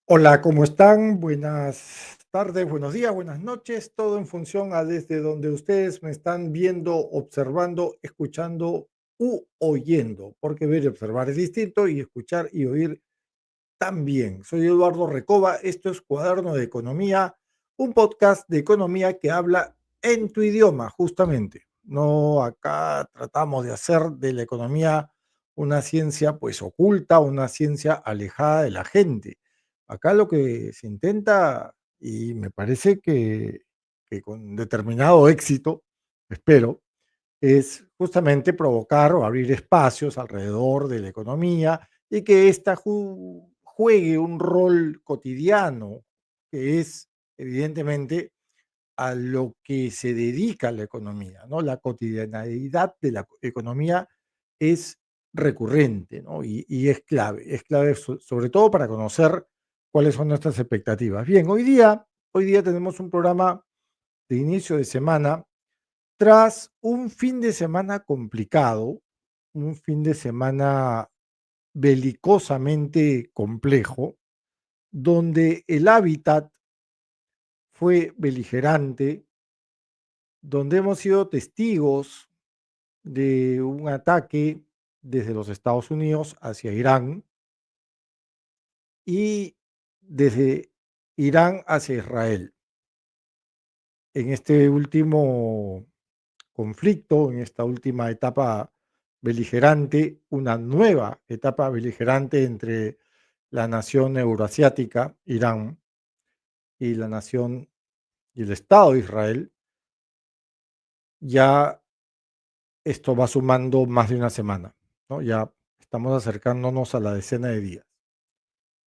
Hola, ¿cómo están? Buenas tardes, buenos días, buenas noches. Todo en función a desde donde ustedes me están viendo, observando, escuchando u oyendo, porque ver y observar es distinto y escuchar y oír también. Soy Eduardo Recoba, esto es Cuaderno de Economía, un podcast de economía que habla en tu idioma, justamente. No, acá tratamos de hacer de la economía una ciencia pues oculta, una ciencia alejada de la gente. Acá lo que se intenta, y me parece que con determinado éxito, espero, es justamente provocar o abrir espacios alrededor de la economía y que ésta juegue un rol cotidiano, que es evidentemente a lo que se dedica la economía, ¿no? La cotidianidad de la economía es recurrente, ¿no? Y es clave sobre todo para conocer cuáles son nuestras expectativas. Bien, hoy día tenemos un programa de inicio de semana tras un fin de semana complicado, un fin de semana belicosamente complejo, donde el hábitat fue beligerante, donde hemos sido testigos de un ataque desde los Estados Unidos hacia Irán y desde Irán hacia Israel. En este último conflicto, en esta última etapa beligerante, una nueva etapa beligerante entre la nación euroasiática, Irán, y la nación y el Estado de Israel, ya esto va sumando más de una semana, ¿no? Ya estamos acercándonos a la decena de días,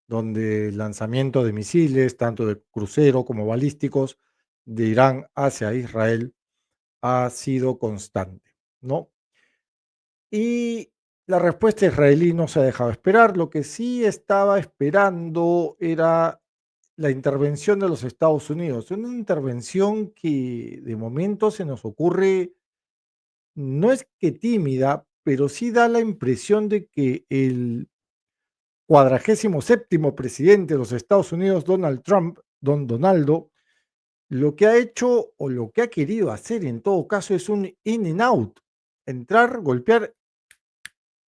donde el lanzamiento de misiles, tanto de crucero como balísticos, de Irán hacia Israel ha sido constante, ¿no? Y la respuesta israelí no se ha dejado esperar. Lo que sí estaba esperando era la intervención de los Estados Unidos. Una intervención que de momento se nos ocurre, no es que tímida, pero sí da la impresión de que el 47º presidente de los Estados Unidos, Donald Trump, don Donaldo, lo que ha hecho o lo que ha querido hacer en todo caso es un in and out, entrar, golpear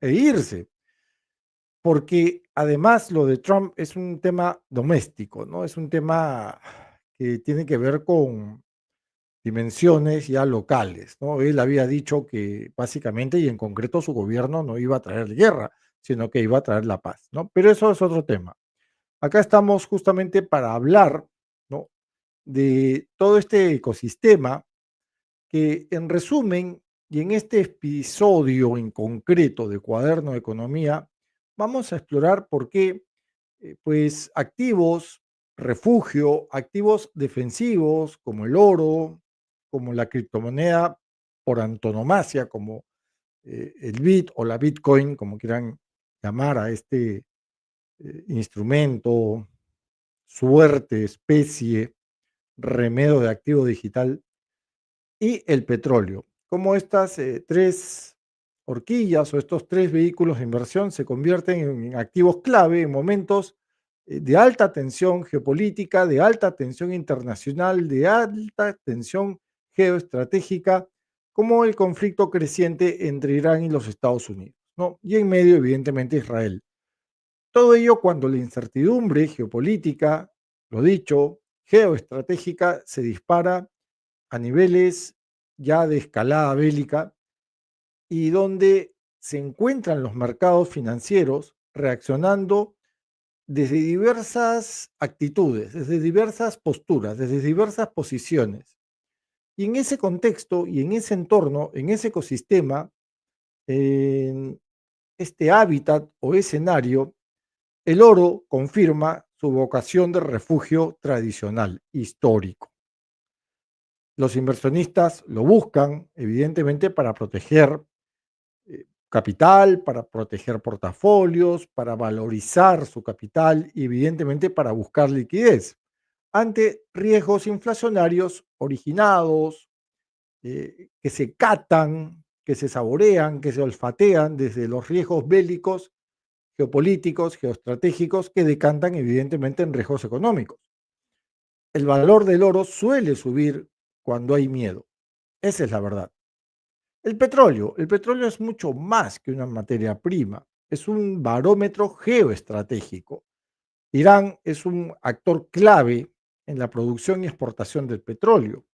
e irse. Porque además lo de Trump es un tema doméstico, ¿no? Es un tema que tiene que ver con dimensiones ya locales, ¿no? Él había dicho que básicamente y en concreto su gobierno no iba a traer guerra, sino que iba a traer la paz, ¿no? Pero eso es otro tema. Acá estamos justamente para hablar, ¿no? De todo este ecosistema que en resumen y en este episodio en concreto de Cuaderno de Economía, vamos a explorar por qué pues activos, refugio, activos defensivos como el oro, como la criptomoneda por antonomasia, como el Bit o la Bitcoin, como quieran llamar a este instrumento, suerte, especie, remedio de activo digital, y el petróleo. Como estas tres horquillas o estos tres vehículos de inversión se convierten en activos clave en momentos de alta tensión geopolítica, de alta tensión internacional, de alta tensión geoestratégica, como el conflicto creciente entre Irán y los Estados Unidos, ¿no? Y en medio, evidentemente, Israel. Todo ello cuando la incertidumbre geopolítica, lo dicho, geoestratégica, se dispara a niveles ya de escalada bélica y donde se encuentran los mercados financieros reaccionando desde diversas actitudes, desde diversas posturas, desde diversas posiciones. Y en ese contexto y en ese entorno, en ese ecosistema, en este hábitat o escenario, el oro confirma su vocación de refugio tradicional, histórico. Los inversionistas lo buscan, evidentemente, para proteger capital, para proteger portafolios, para valorizar su capital y, evidentemente, para buscar liquidez ante riesgos inflacionarios originados, que se catan, que se saborean, que se olfatean desde los riesgos bélicos, geopolíticos, geoestratégicos, que decantan evidentemente en riesgos económicos. El valor del oro suele subir cuando hay miedo. Esa es la verdad. El petróleo es mucho más que una materia prima, es un barómetro geoestratégico. Irán es un actor clave en la producción y exportación del petróleo,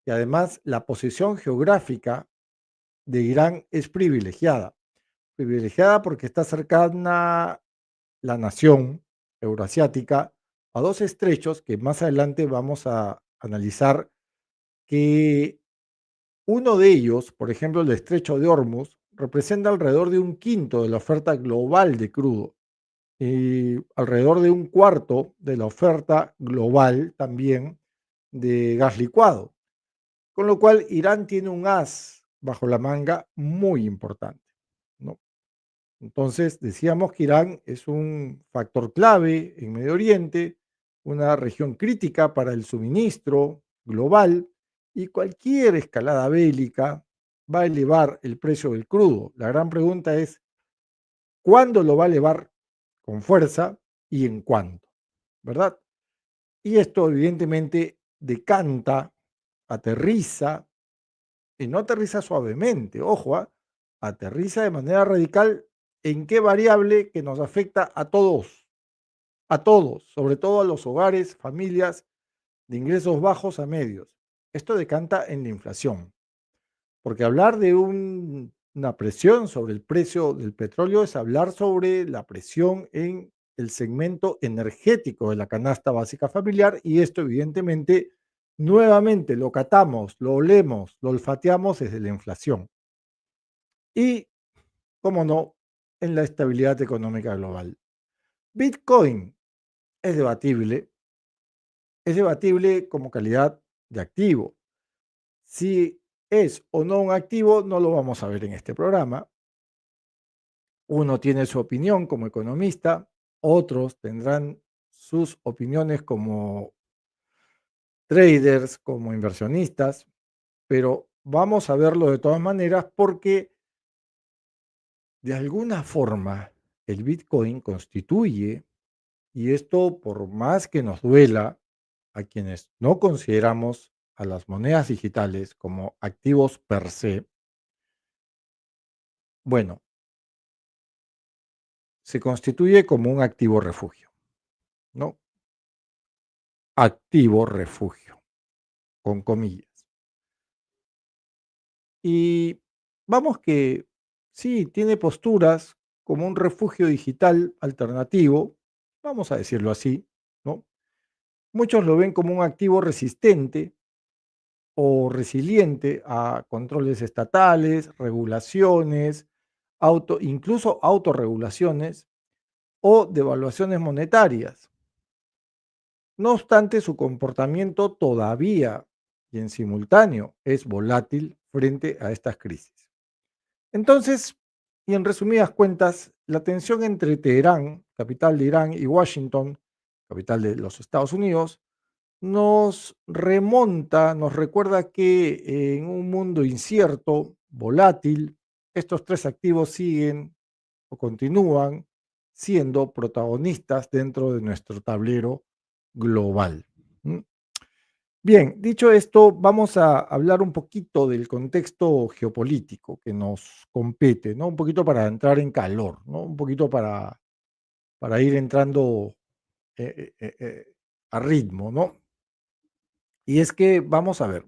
y además la posición geográfica de Irán es privilegiada porque está cercana la nación euroasiática a dos estrechos que más adelante vamos a analizar, que uno de ellos, por ejemplo el estrecho de Hormuz, representa alrededor de un quinto de la oferta global de crudo y alrededor de un cuarto de la oferta global también de gas licuado. Con lo cual Irán tiene un as bajo la manga muy importante, ¿no? Entonces, decíamos que Irán es un factor clave en Medio Oriente, una región crítica para el suministro global, y cualquier escalada bélica va a elevar el precio del crudo. La gran pregunta es, ¿cuándo lo va a elevar con fuerza y en cuánto? ¿Verdad? Y esto evidentemente decanta, aterriza, y no aterriza suavemente, ojo, aterriza de manera radical en qué variable que nos afecta a todos, sobre todo a los hogares, familias de ingresos bajos a medios. Esto decanta en la inflación, porque hablar de una presión sobre el precio del petróleo es hablar sobre la presión en el segmento energético de la canasta básica familiar, y esto evidentemente nuevamente lo catamos, lo olemos, lo olfateamos desde la inflación. Y, cómo no, en la estabilidad económica global. Bitcoin es debatible como calidad de activo. Si es o no un activo, no lo vamos a ver en este programa. Uno tiene su opinión como economista, otros tendrán sus opiniones como traders, como inversionistas, pero vamos a verlo de todas maneras porque de alguna forma el Bitcoin constituye, y esto por más que nos duela a quienes no consideramos a las monedas digitales como activos per se, bueno, se constituye como un activo refugio, ¿no? Activo refugio, con comillas. Y vamos que sí, tiene posturas como un refugio digital alternativo, vamos a decirlo así, ¿no? Muchos lo ven como un activo resistente o resiliente a controles estatales, regulaciones, incluso autorregulaciones o devaluaciones monetarias. No obstante, su comportamiento todavía y en simultáneo es volátil frente a estas crisis. Entonces, y en resumidas cuentas, la tensión entre Teherán, capital de Irán, y Washington, capital de los Estados Unidos, nos remonta, nos recuerda que en un mundo incierto, volátil, estos tres activos siguen o continúan siendo protagonistas dentro de nuestro tablero global. ¿Mm? Bien, dicho esto, vamos a hablar un poquito del contexto geopolítico que nos compete, ¿no? Un poquito para entrar en calor, ¿no? Un poquito para ir entrando a ritmo, ¿no? Y es que vamos a ver.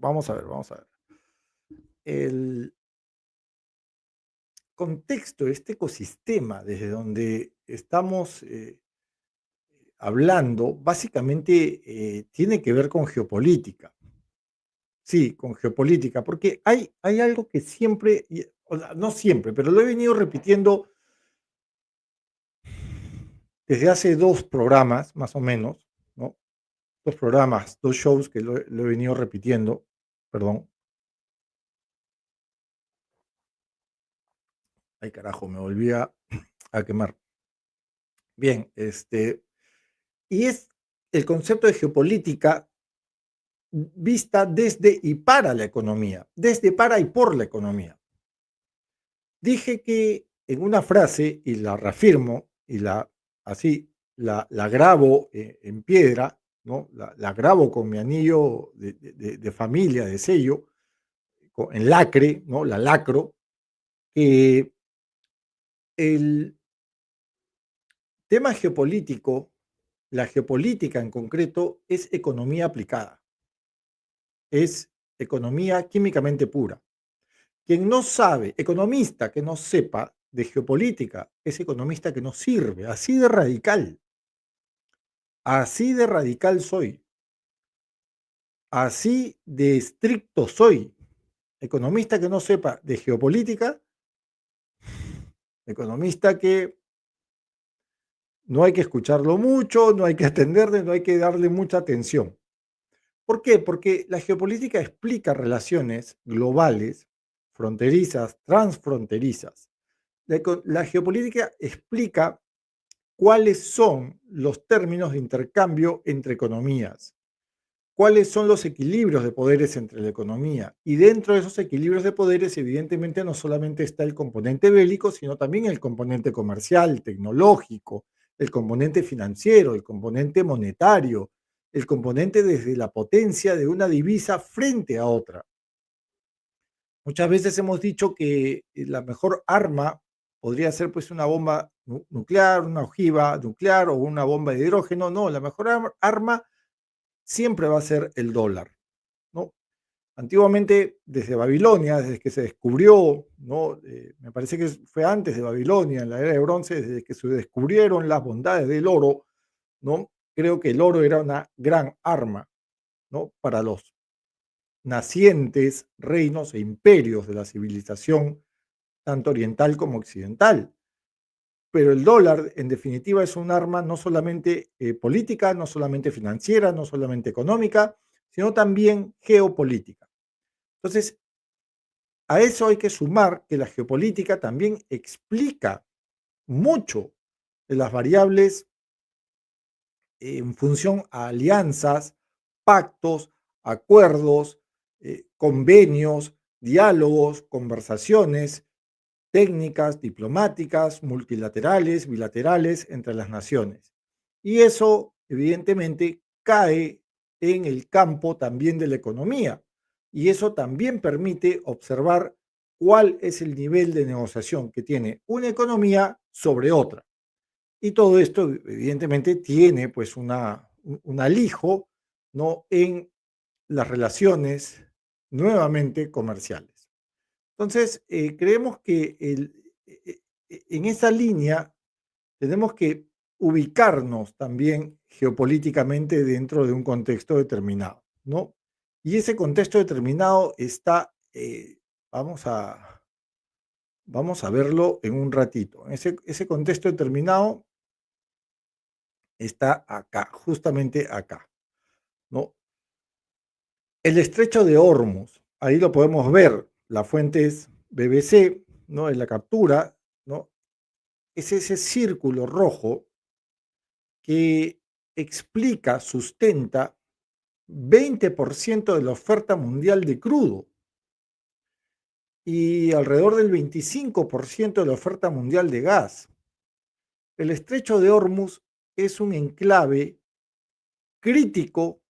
El contexto, este ecosistema desde donde estamos hablando, básicamente tiene que ver con geopolítica. Sí, con geopolítica, porque hay algo que siempre, o sea, no siempre, pero lo he venido repitiendo desde hace dos programas, más o menos, ¿no? Dos programas, dos shows que lo he venido repitiendo, perdón. Ay, carajo, me volví a quemar. Bien, y es el concepto de geopolítica vista desde y para la economía, desde, para y por la economía. Dije que en una frase, y la reafirmo, y la grabo en piedra, ¿no? La grabo con mi anillo de familia, de sello, en lacre, ¿no? La lacro, que el tema geopolítico, la geopolítica en concreto, es economía aplicada, es economía químicamente pura. Quien no sabe, economista que no sepa de geopolítica, es economista que no sirve, así de radical soy, así de estricto soy. Economista que no sepa de geopolítica, economista que no hay que escucharlo mucho, no hay que atenderle, no hay que darle mucha atención. ¿Por qué? Porque la geopolítica explica relaciones globales, fronterizas, transfronterizas. La geopolítica explica cuáles son los términos de intercambio entre economías, cuáles son los equilibrios de poderes entre la economía. Y dentro de esos equilibrios de poderes, evidentemente, no solamente está el componente bélico, sino también el componente comercial, tecnológico, el componente financiero, el componente monetario, el componente desde la potencia de una divisa frente a otra. Muchas veces hemos dicho que la mejor arma podría ser pues una bomba nuclear, una ojiva nuclear o una bomba de hidrógeno. No, la mejor arma siempre va a ser el dólar, ¿no? Antiguamente, desde Babilonia, desde que se descubrió, ¿no? Me parece que fue antes de Babilonia, en la era de bronce, desde que se descubrieron las bondades del oro, ¿no? Creo que el oro era una gran arma, ¿no? Para los nacientes reinos e imperios de la civilización, tanto oriental como occidental. Pero el dólar, en definitiva, es un arma no solamente política, no solamente financiera, no solamente económica, sino también geopolítica. Entonces, a eso hay que sumar que la geopolítica también explica mucho de las variables en función a alianzas, pactos, acuerdos, convenios, diálogos, conversaciones, técnicas diplomáticas, multilaterales, bilaterales entre las naciones. Y eso, evidentemente, cae en el campo también de la economía. Y eso también permite observar cuál es el nivel de negociación que tiene una economía sobre otra. Y todo esto, evidentemente, tiene pues un alijo, ¿no? En las relaciones nuevamente comerciales. Entonces, creemos que en esa línea tenemos que ubicarnos también geopolíticamente dentro de un contexto determinado, ¿no? Y ese contexto determinado está, vamos a verlo en un ratito. Ese contexto determinado está acá, justamente acá, ¿no? El estrecho de Hormuz, ahí lo podemos ver, la fuente es BBC, ¿no? En la captura, ¿no? Es ese círculo rojo que explica, sustenta 20% de la oferta mundial de crudo y alrededor del 25% de la oferta mundial de gas. El estrecho de Hormuz es un enclave crítico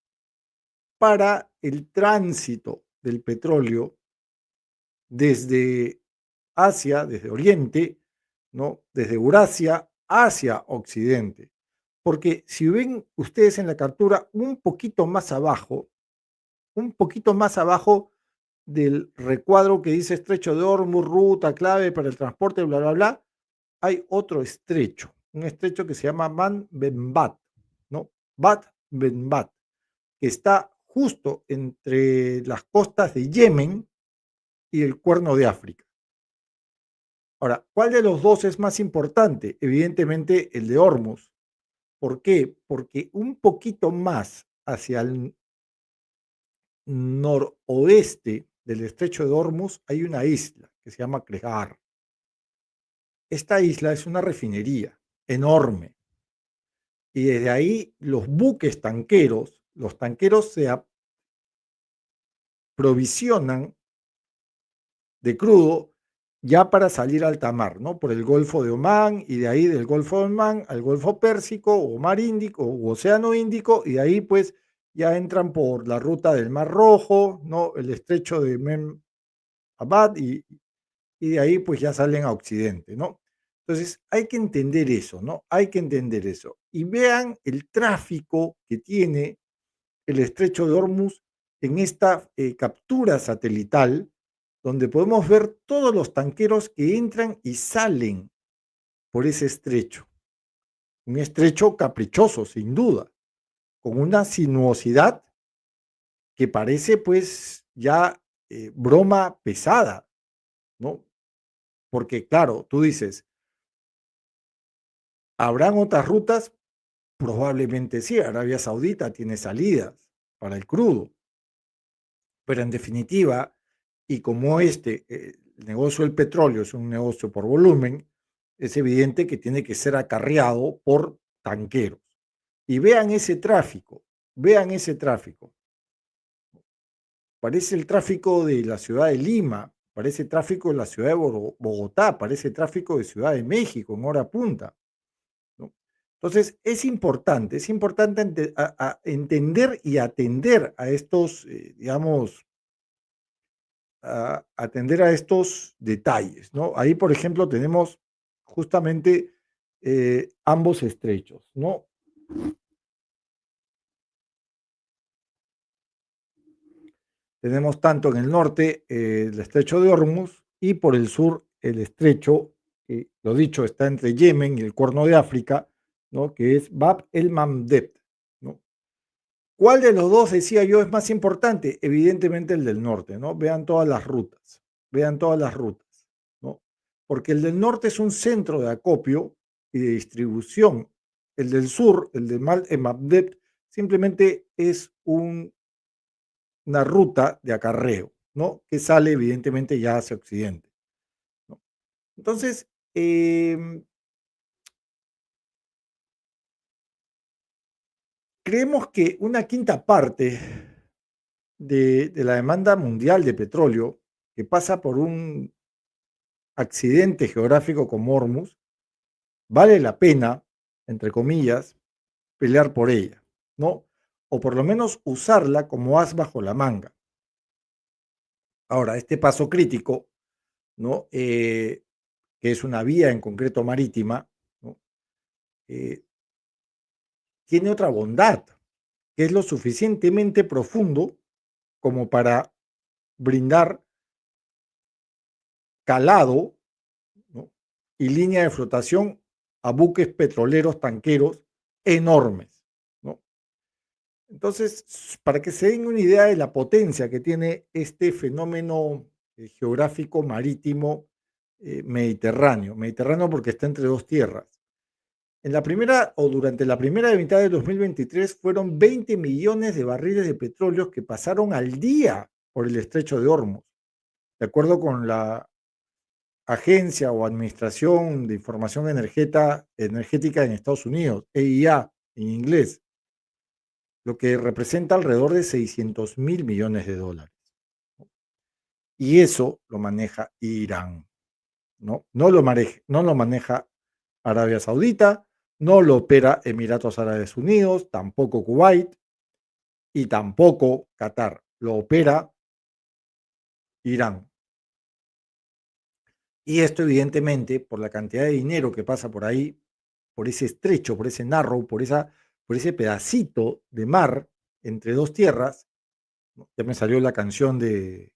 para el tránsito del petróleo desde Asia, desde Oriente, ¿no? Desde Eurasia hacia Occidente. Porque si ven ustedes en la captura un poquito más abajo del recuadro que dice estrecho de Hormuz, ruta clave para el transporte, bla, bla, bla, hay otro estrecho, un estrecho que se llama Man Ben Bat, ¿no? Bat Ben Bat, que está justo entre las costas de Yemen y el Cuerno de África. Ahora, ¿cuál de los dos es más importante? Evidentemente el de Hormuz. ¿Por qué? Porque un poquito más hacia el noroeste del estrecho de Hormuz hay una isla que se llama Kregar. Esta isla es una refinería enorme y desde ahí los buques tanqueros, los tanqueros se aprovisionan de crudo ya para salir a alta mar, ¿no? Por el Golfo de Omán y de ahí del Golfo de Omán al Golfo Pérsico o Mar Índico o Océano Índico y de ahí pues ya entran por la ruta del Mar Rojo, ¿no? El estrecho de Mem Abad y de ahí pues ya salen a Occidente, ¿no? Entonces hay que entender eso, ¿no? Hay que entender eso. Y vean el tráfico que tiene el estrecho de Hormuz en esta captura satelital, donde podemos ver todos los tanqueros que entran y salen por ese estrecho. Un estrecho caprichoso, sin duda, con una sinuosidad que parece pues ya broma pesada, ¿no? Porque claro, tú dices, ¿habrán otras rutas? Probablemente sí, Arabia Saudita tiene salidas para el crudo, pero en definitiva, y como el negocio del petróleo es un negocio por volumen, es evidente que tiene que ser acarreado por tanqueros. Y vean ese tráfico. Parece el tráfico de la ciudad de Lima, parece tráfico de la ciudad de Bogotá, parece tráfico de Ciudad de México en hora punta, ¿no? Entonces, es importante entender y atender a estos, digamos, a atender a estos detalles, ¿no? Ahí, por ejemplo, tenemos justamente ambos estrechos, ¿no? Tenemos tanto en el norte el estrecho de Hormuz y por el sur el estrecho, que lo dicho, está entre Yemen y el Cuerno de África, ¿no? Que es Bab el Mandeb, ¿no? ¿Cuál de los dos, decía yo, es más importante? Evidentemente el del norte, ¿no? Vean todas las rutas, ¿no? Porque el del norte es un centro de acopio y de distribución. El del sur, el de Mal Emabdet, simplemente es una ruta de acarreo, ¿no? Que sale evidentemente ya hacia Occidente, ¿no? Entonces, creemos que una quinta parte de la demanda mundial de petróleo que pasa por un accidente geográfico como Hormuz, vale la pena, entre comillas, pelear por ella, ¿no? O por lo menos usarla como as bajo la manga. Ahora, este paso crítico, ¿no? Que es una vía en concreto marítima, ¿no? Eh, tiene otra bondad, que es lo suficientemente profundo como para brindar calado, ¿no? Y línea de flotación a buques petroleros tanqueros enormes, ¿no? Entonces, para que se den una idea de la potencia que tiene este fenómeno geográfico marítimo mediterráneo porque está entre dos tierras. En la primera o durante la primera mitad de 2023 fueron 20 millones de barriles de petróleo que pasaron al día por el estrecho de Hormuz, de acuerdo con la Agencia o Administración de Información Energética en Estados Unidos, EIA en inglés, lo que representa alrededor de 600.000 millones de dólares. Y eso lo maneja Irán, ¿no? No lo maneja Arabia Saudita, no lo opera Emiratos Árabes Unidos, tampoco Kuwait y tampoco Qatar. Lo opera Irán. Y esto evidentemente, por la cantidad de dinero que pasa por ahí, por ese estrecho, por ese narrow, por ese pedacito de mar entre dos tierras, ¿no? Ya me salió la canción de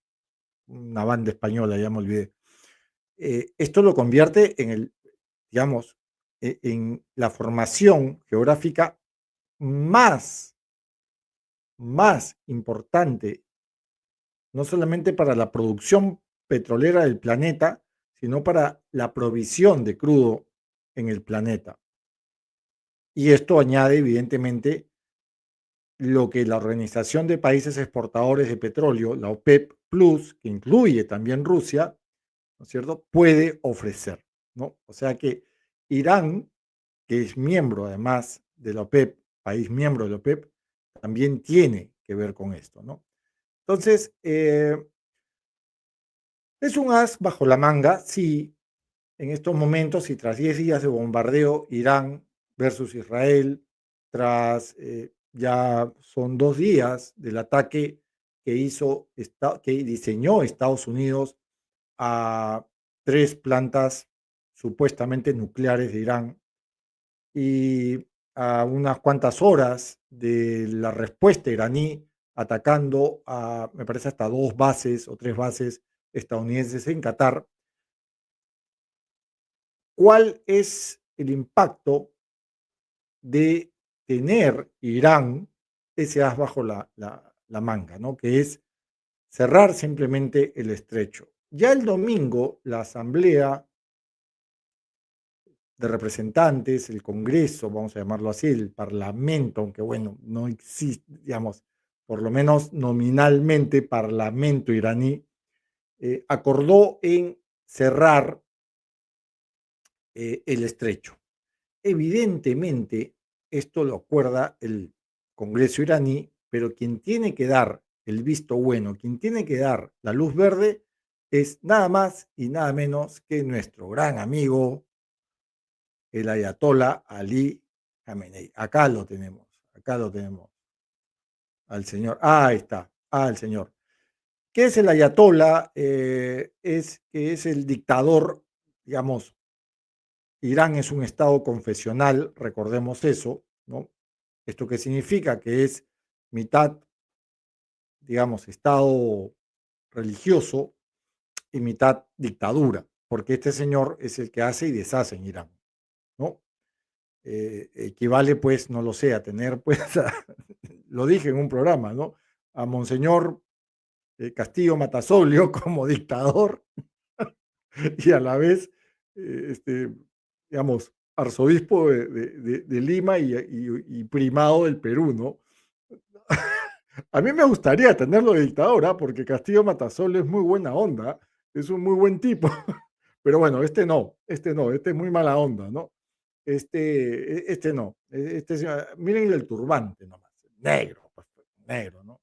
una banda española, ya me olvidé. Esto lo convierte en digamos, en la formación geográfica más, más importante, no solamente para la producción petrolera del planeta, sino para la provisión de crudo en el planeta. Y esto añade, evidentemente, lo que la Organización de Países Exportadores de Petróleo, la OPEP Plus, que incluye también Rusia, ¿no es cierto?, puede ofrecer, ¿no? O sea que Irán, que es miembro además de la OPEP, país miembro de la OPEP, también tiene que ver con esto, ¿no? Entonces, Es un as bajo la manga, sí, en estos momentos y tras 10 días de bombardeo Irán versus Israel, tras ya son 2 días del ataque que diseñó Estados Unidos a 3 plantas supuestamente nucleares de Irán y a unas cuantas horas de la respuesta iraní atacando a, me parece, hasta 2 bases o 3 bases estadounidenses en Qatar. ¿Cuál es el impacto de tener Irán ese as bajo la manga, ¿no? Que es cerrar simplemente el estrecho? Ya el domingo, la Asamblea de Representantes, el Congreso, vamos a llamarlo así, el Parlamento, aunque bueno, no existe, digamos, por lo menos nominalmente, Parlamento iraní, acordó en cerrar el estrecho. Evidentemente, esto lo acuerda el Congreso iraní, pero quien tiene que dar el visto bueno, quien tiene que dar la luz verde, es nada más y nada menos que nuestro gran amigo, el ayatollah Ali Khamenei. Acá lo tenemos, al señor. Ahí está, el señor. ¿Qué es el ayatollah? Es el dictador, digamos. Irán es un estado confesional, recordemos eso, ¿no? ¿Esto qué significa? Que es mitad, digamos, estado religioso y mitad dictadura, porque este señor es el que hace y deshace en Irán, ¿no? Equivale, pues, no lo sé, a tener, pues, lo dije en un programa, ¿no? A Monseñor Castillo Matasolio como dictador y a la vez, este, digamos, arzobispo de Lima y primado del Perú, ¿no? A mí me gustaría tenerlo de dictador, ¿ah? Porque Castillo Matasolio es muy buena onda, es un muy buen tipo. Pero bueno, este no, este es muy mala onda, ¿no? Este no, miren el turbante nomás, negro, pues, negro, ¿no?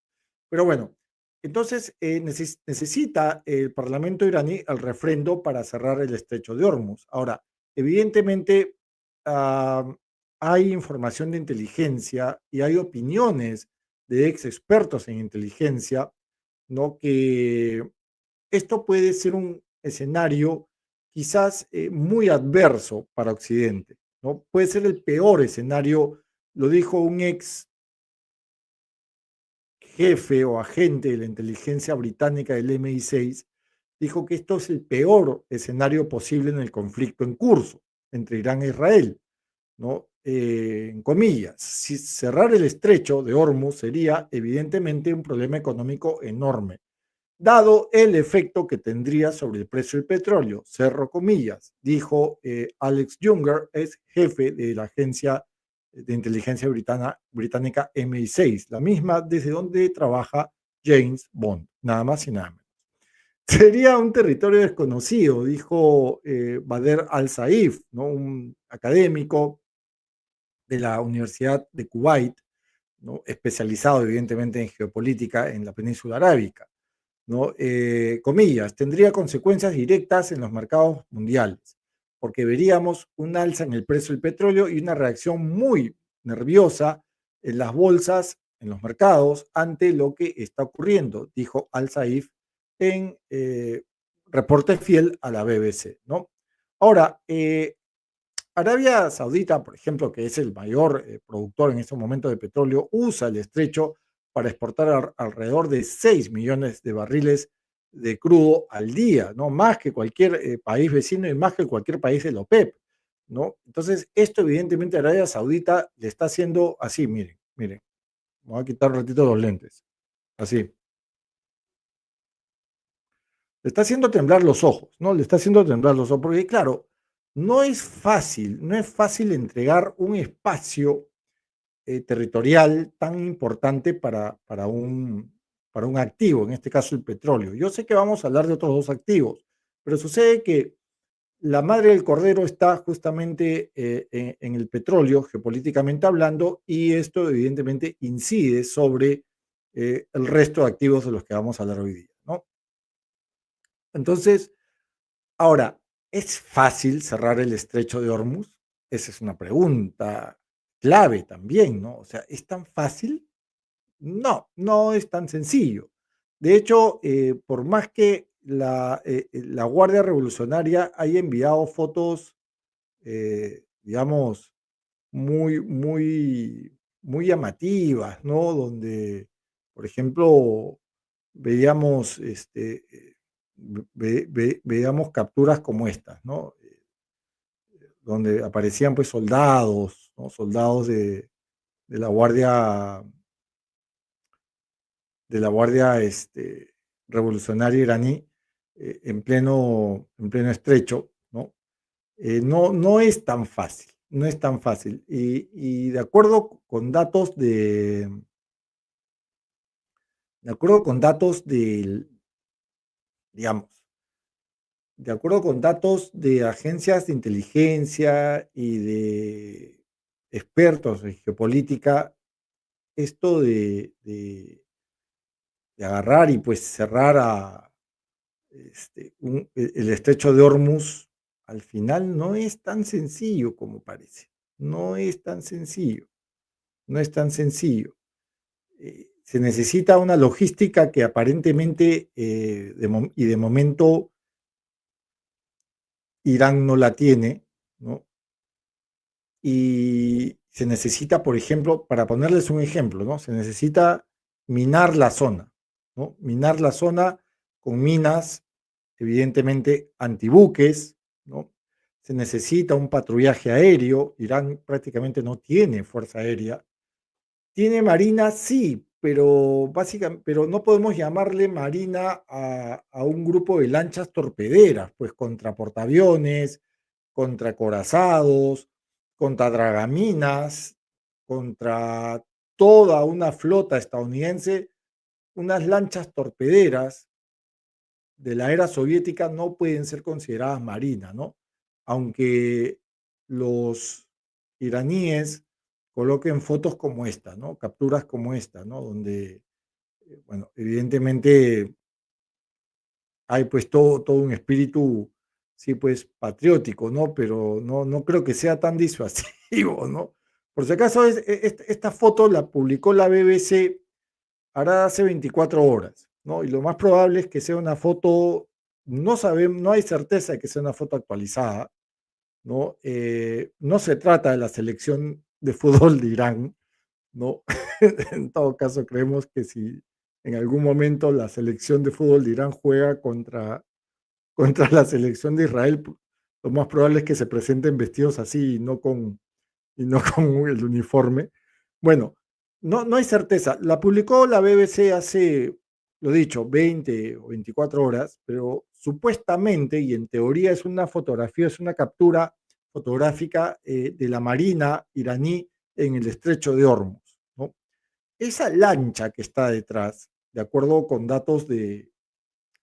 Pero bueno, entonces necesita el Parlamento iraní el refrendo para cerrar el estrecho de Hormuz. Ahora, evidentemente, ah, hay información de inteligencia y hay opiniones de ex expertos en inteligencia, ¿no? Que esto puede ser un escenario quizás muy adverso para Occidente, ¿no? Puede ser el peor escenario, lo dijo un ex jefe o agente de la inteligencia británica del MI6, dijo que esto es el peor escenario posible en el conflicto en curso entre Irán e Israel, ¿no? En comillas, si cerrar el estrecho de Hormuz sería evidentemente un problema económico enorme, dado el efecto que tendría sobre el precio del petróleo. Cerro comillas, dijo Alex Junger, es jefe de la agencia de inteligencia británica MI6, la misma desde donde trabaja James Bond, nada más y nada menos. Sería un territorio desconocido, dijo Bader Al-Saif, ¿no? Un académico de la Universidad de Kuwait, ¿no? Especializado evidentemente en geopolítica en la península arábica, ¿no? Comillas, tendría consecuencias directas en los mercados mundiales, porque veríamos un alza en el precio del petróleo y una reacción muy nerviosa en las bolsas, en los mercados, ante lo que está ocurriendo, dijo Al-Saif en reporte fiel a la BBC, ¿no? Ahora, Arabia Saudita, por ejemplo, que es el mayor productor en este momento de petróleo, usa el estrecho para exportar alrededor de 6 millones de barriles de crudo al día, ¿no? Más que cualquier país vecino y más que cualquier país de la OPEP, ¿no? Entonces, esto evidentemente a Arabia Saudita le está haciendo así, miren, miren, me voy a quitar un ratito los lentes, así, le está haciendo temblar los ojos, ¿no? Le está haciendo temblar los ojos, porque claro, no es fácil entregar un espacio territorial tan importante para un activo, en este caso el petróleo. Yo sé que vamos a hablar de otros dos activos, pero sucede que la madre del cordero está justamente en el petróleo, geopolíticamente hablando, y esto evidentemente incide sobre el resto de activos de los que vamos a hablar hoy día, ¿no? Entonces, ahora, ¿es fácil cerrar el estrecho de Hormuz? Esa es una pregunta clave también, ¿no? O sea, ¿es tan fácil? No, no es tan sencillo. De hecho, por más que la Guardia Revolucionaria haya enviado fotos, digamos, muy llamativas, ¿no? Donde, por ejemplo, veíamos, veíamos capturas como estas, ¿no? Donde aparecían pues soldados, ¿no? Soldados de la Guardia, revolucionaria iraní, en pleno estrecho, ¿no? No es tan fácil, no es tan fácil. Y de acuerdo con datos del, digamos, de acuerdo con datos de agencias de inteligencia y de expertos en geopolítica, esto de agarrar y pues cerrar el estrecho de Hormuz, al final no es tan sencillo como parece. No es tan sencillo, no es tan sencillo. Se necesita una logística que aparentemente y de momento Irán no la tiene, ¿no? Y se necesita, por ejemplo, para ponerles un ejemplo, ¿no? Se necesita minar la zona, ¿no? Minar la zona con minas, evidentemente, antibuques, ¿no? Se necesita un patrullaje aéreo. Irán prácticamente no tiene fuerza aérea. Tiene marina, sí, pero básicamente, pero no podemos llamarle marina a un grupo de lanchas torpederas, pues contra portaaviones, contra acorazados, contra dragaminas, contra toda una flota estadounidense, unas lanchas torpederas de la era soviética no pueden ser consideradas marinas, ¿no? Aunque los iraníes coloquen fotos como esta, ¿no? Capturas como esta, ¿no? Donde, bueno, evidentemente hay pues todo un espíritu, sí, pues patriótico, ¿no? Pero no creo que sea tan disuasivo, ¿no? Por si acaso, esta foto la publicó la BBC hará hace 24 horas, ¿no? Y lo más probable es que sea una foto, no sabemos, no hay certeza de que sea una foto actualizada, ¿no? No se trata de la selección de fútbol de Irán, ¿no? En todo caso, creemos que si en algún momento la selección de fútbol de Irán juega contra la selección de Israel, lo más probable es que se presenten vestidos así y no con el uniforme. Bueno, no hay certeza. La publicó la BBC hace, lo dicho, 20 o 24 horas, pero supuestamente y en teoría es una fotografía, es una captura fotográfica de la marina iraní en el estrecho de Hormuz, ¿no? Esa lancha que está detrás, de acuerdo con datos de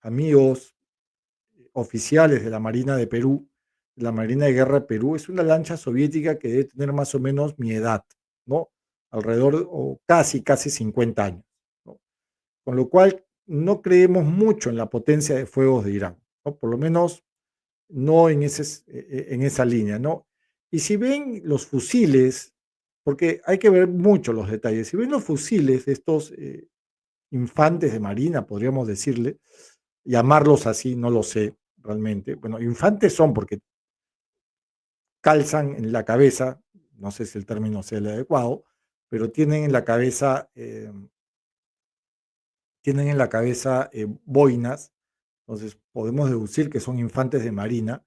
amigos oficiales de la Marina de Perú, la Marina de Guerra de Perú, es una lancha soviética que debe tener más o menos mi edad, ¿no? Alrededor o casi 50 años, ¿no? Con lo cual no creemos mucho en la potencia de fuegos de Irán, ¿no? Por lo menos no en esa línea, ¿no? Y si ven los fusiles, porque hay que ver mucho los detalles, si ven los fusiles de estos infantes de marina, podríamos decirle, llamarlos así, no lo sé realmente. Bueno, infantes son porque calzan en la cabeza, no sé si el término sea el adecuado, pero tienen en la cabeza boinas, entonces podemos deducir que son infantes de marina.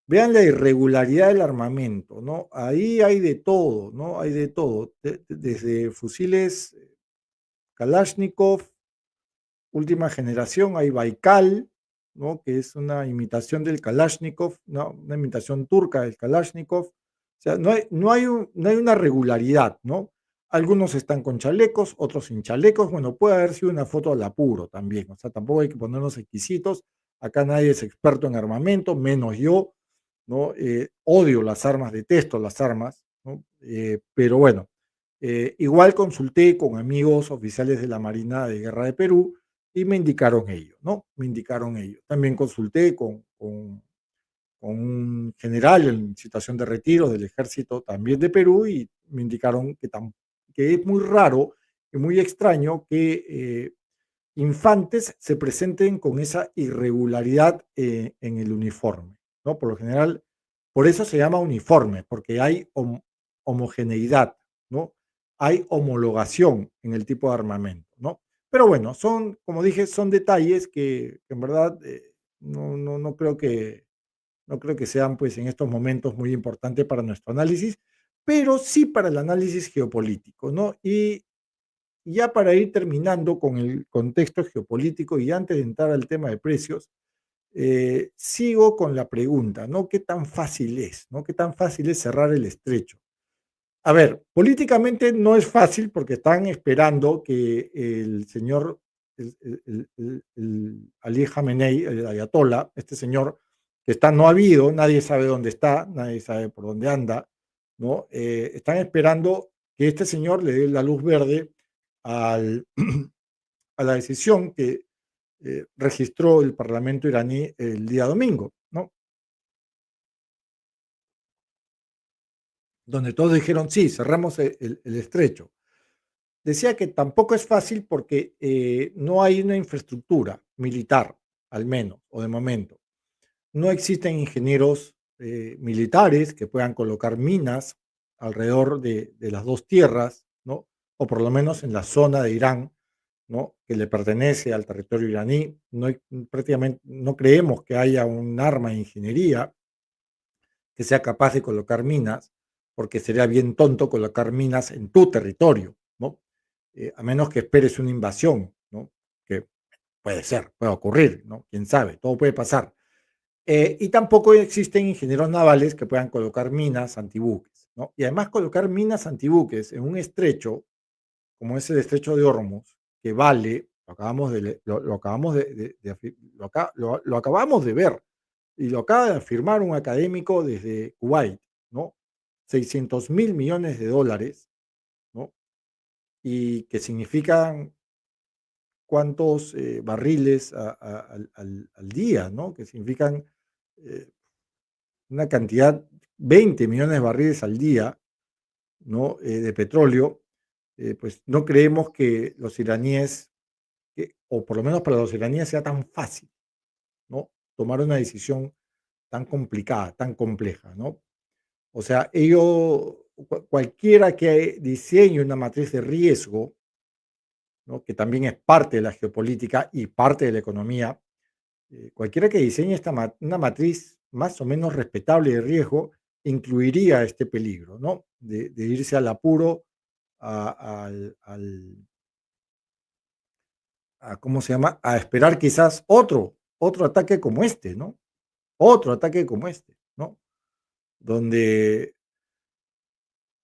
Vean la irregularidad del armamento, ¿no? Ahí hay de todo, ¿no? Hay de todo, desde fusiles Kalashnikov, última generación, hay Baikal, ¿no? Que es una imitación del Kalashnikov, ¿no? Una imitación turca del Kalashnikov. O sea, no hay una regularidad, ¿no? Algunos están con chalecos, otros sin chalecos. Bueno, puede haber sido una foto al apuro también. O sea, tampoco hay que ponernos exquisitos. Acá nadie es experto en armamento, menos yo, ¿no? Odio las armas, detesto las armas, ¿no? Pero bueno, igual consulté con amigos oficiales de la Marina de Guerra de Perú y me indicaron ello, ¿no? Me indicaron ello. También consulté con un general en situación de retiro del ejército también de Perú y me indicaron que es muy raro y muy extraño que infantes se presenten con esa irregularidad en el uniforme, ¿no? Por lo general, por eso se llama uniforme, porque hay homogeneidad, ¿no? Hay homologación en el tipo de armamento, ¿no? Pero bueno, son, como dije, son detalles que en verdad no creo no creo que sean, pues, en estos momentos muy importantes para nuestro análisis, pero sí para el análisis geopolítico, ¿no? Y ya para ir terminando con el contexto geopolítico y antes de entrar al tema de precios, sigo con la pregunta, ¿no? ¿Qué tan fácil es, ¿no? ¿Qué tan fácil es cerrar el estrecho? A ver, políticamente no es fácil porque están esperando que el señor, el Ali Khamenei, el ayatollah, este señor que está no ha habido, nadie sabe dónde está, nadie sabe por dónde anda, ¿no? Están esperando que este señor le dé la luz verde al, a la decisión que registró el Parlamento iraní el día domingo, ¿no? Donde todos dijeron, sí, cerramos el estrecho. Decía que tampoco es fácil porque no hay una infraestructura militar, al menos, o de momento. No existen ingenieros militares que puedan colocar minas alrededor de las dos tierras, ¿no? O por lo menos en la zona de Irán, ¿no? Que le pertenece al territorio iraní. No hay, prácticamente no creemos que haya un arma de ingeniería que sea capaz de colocar minas, porque sería bien tonto colocar minas en tu territorio, ¿no? A menos que esperes una invasión, ¿no? Que puede ser, puede ocurrir, ¿no? Quién sabe, todo puede pasar. Y tampoco existen ingenieros navales que puedan colocar minas antibuques, ¿no? Y además colocar minas antibuques en un estrecho, como es el estrecho de Hormuz, que vale, lo acabamos lo acabamos de ver, y lo acaba de afirmar un académico desde Kuwait, ¿no? 600.000 millones de dólares, ¿no? Y que significan cuántos barriles al día, ¿no? Que significan eh, una cantidad, 20 millones de barriles al día, ¿no? De petróleo. Pues no creemos que los iraníes, o por lo menos para los iraníes, sea tan fácil, ¿no? Tomar una decisión tan complicada, tan compleja, ¿no? O sea, cualquiera que diseñe una matriz de riesgo, ¿no? Que también es parte de la geopolítica y parte de la economía, cualquiera que diseñe una matriz más o menos respetable de riesgo incluiría este peligro, ¿no? De irse al apuro ¿cómo se llama? A esperar quizás otro ataque como este, ¿no? Otro ataque como este, ¿no? Donde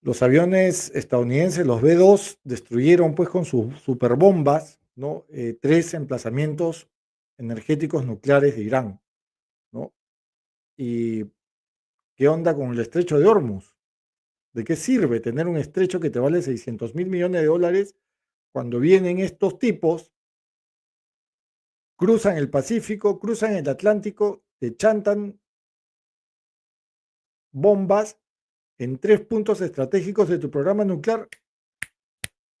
los aviones estadounidenses, los B-2, destruyeron pues con sus superbombas, ¿no? Tres emplazamientos energéticos nucleares de Irán, ¿no? ¿Y qué onda con el estrecho de Hormuz? ¿De qué sirve tener un estrecho que te vale 600.000 millones de dólares cuando vienen estos tipos, cruzan el Pacífico, cruzan el Atlántico, te chantan bombas en tres puntos estratégicos de tu programa nuclear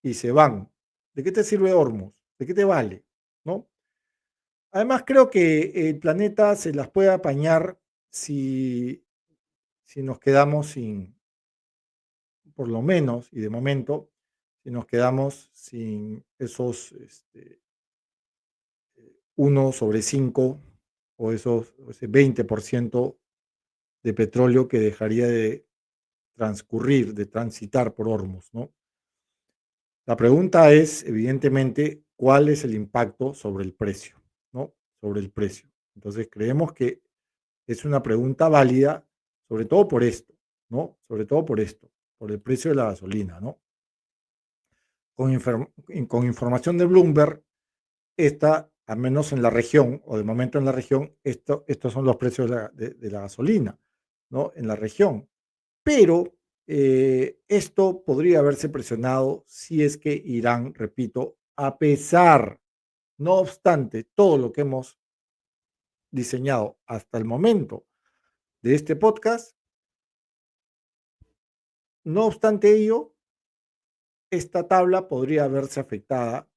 y se van? ¿De qué te sirve Hormuz? ¿De qué te vale? ¿No? Además, creo que el planeta se las puede apañar si, si nos quedamos sin, por lo menos, y de momento, si nos quedamos sin esos 1/5 o ese 20% de petróleo que dejaría de transcurrir, de transitar por Hormuz, ¿no? La pregunta es, evidentemente, ¿cuál es el impacto sobre el precio? ¿No? Sobre el precio. Entonces, creemos que es una pregunta válida, sobre todo por esto, ¿no? Sobre todo por esto, por el precio de la gasolina, ¿no? Con información de Bloomberg, al menos en la región, o de momento en la región, estos son los precios de la gasolina, ¿no? En la región. Pero esto podría haberse presionado si es que Irán, repito, a pesar No obstante, todo lo que hemos diseñado hasta el momento de este podcast, no obstante ello, esta tabla podría verse afectada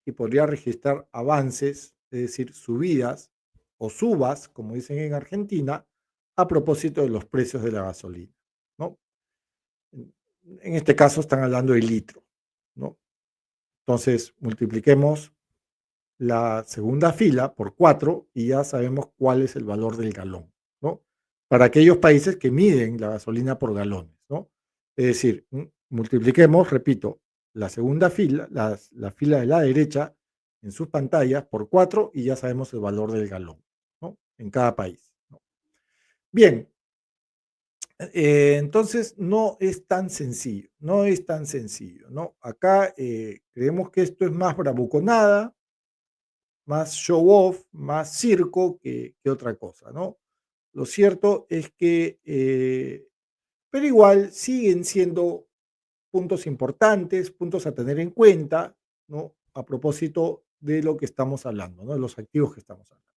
y podría registrar avances, es decir, subidas o subas, como dicen en Argentina, a propósito de los precios de la gasolina, ¿no? En este caso están hablando de litro, ¿no? Entonces, multipliquemos la segunda fila por 4 y ya sabemos cuál es el valor del galón, ¿no? Para aquellos países que miden la gasolina por galones, ¿no? Es decir, multipliquemos, repito, la segunda fila, la fila de la derecha en sus pantallas por 4 y ya sabemos el valor del galón, ¿no? En cada país, ¿no? Bien, entonces no es tan sencillo, no es tan sencillo, ¿no? Acá creemos que esto es más bravuconada, más show off, más circo que otra cosa, ¿no? Lo cierto es que, pero igual siguen siendo puntos importantes, puntos a tener en cuenta, ¿no? A propósito de lo que estamos hablando, ¿no? De los activos que estamos hablando.